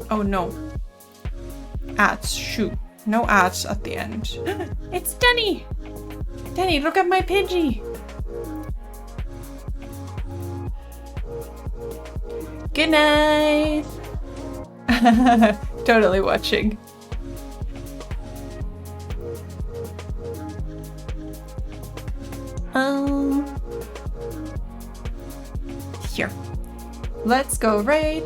Oh no. Ads, shoot. No ads at the end. It's Denny! Denny, look at my Pidgey! Good night! Totally watching. Here. Let's go raid.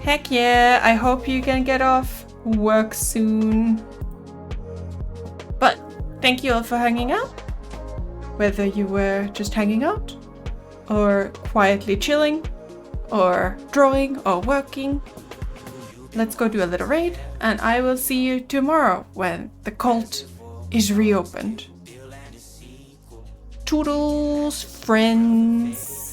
Heck yeah, I hope you can get off work soon. But thank you all for hanging out. Whether you were just hanging out, or quietly chilling, or drawing, or working. Let's go do a little raid, and I will see you tomorrow when the cult is reopened. Toodles, friends.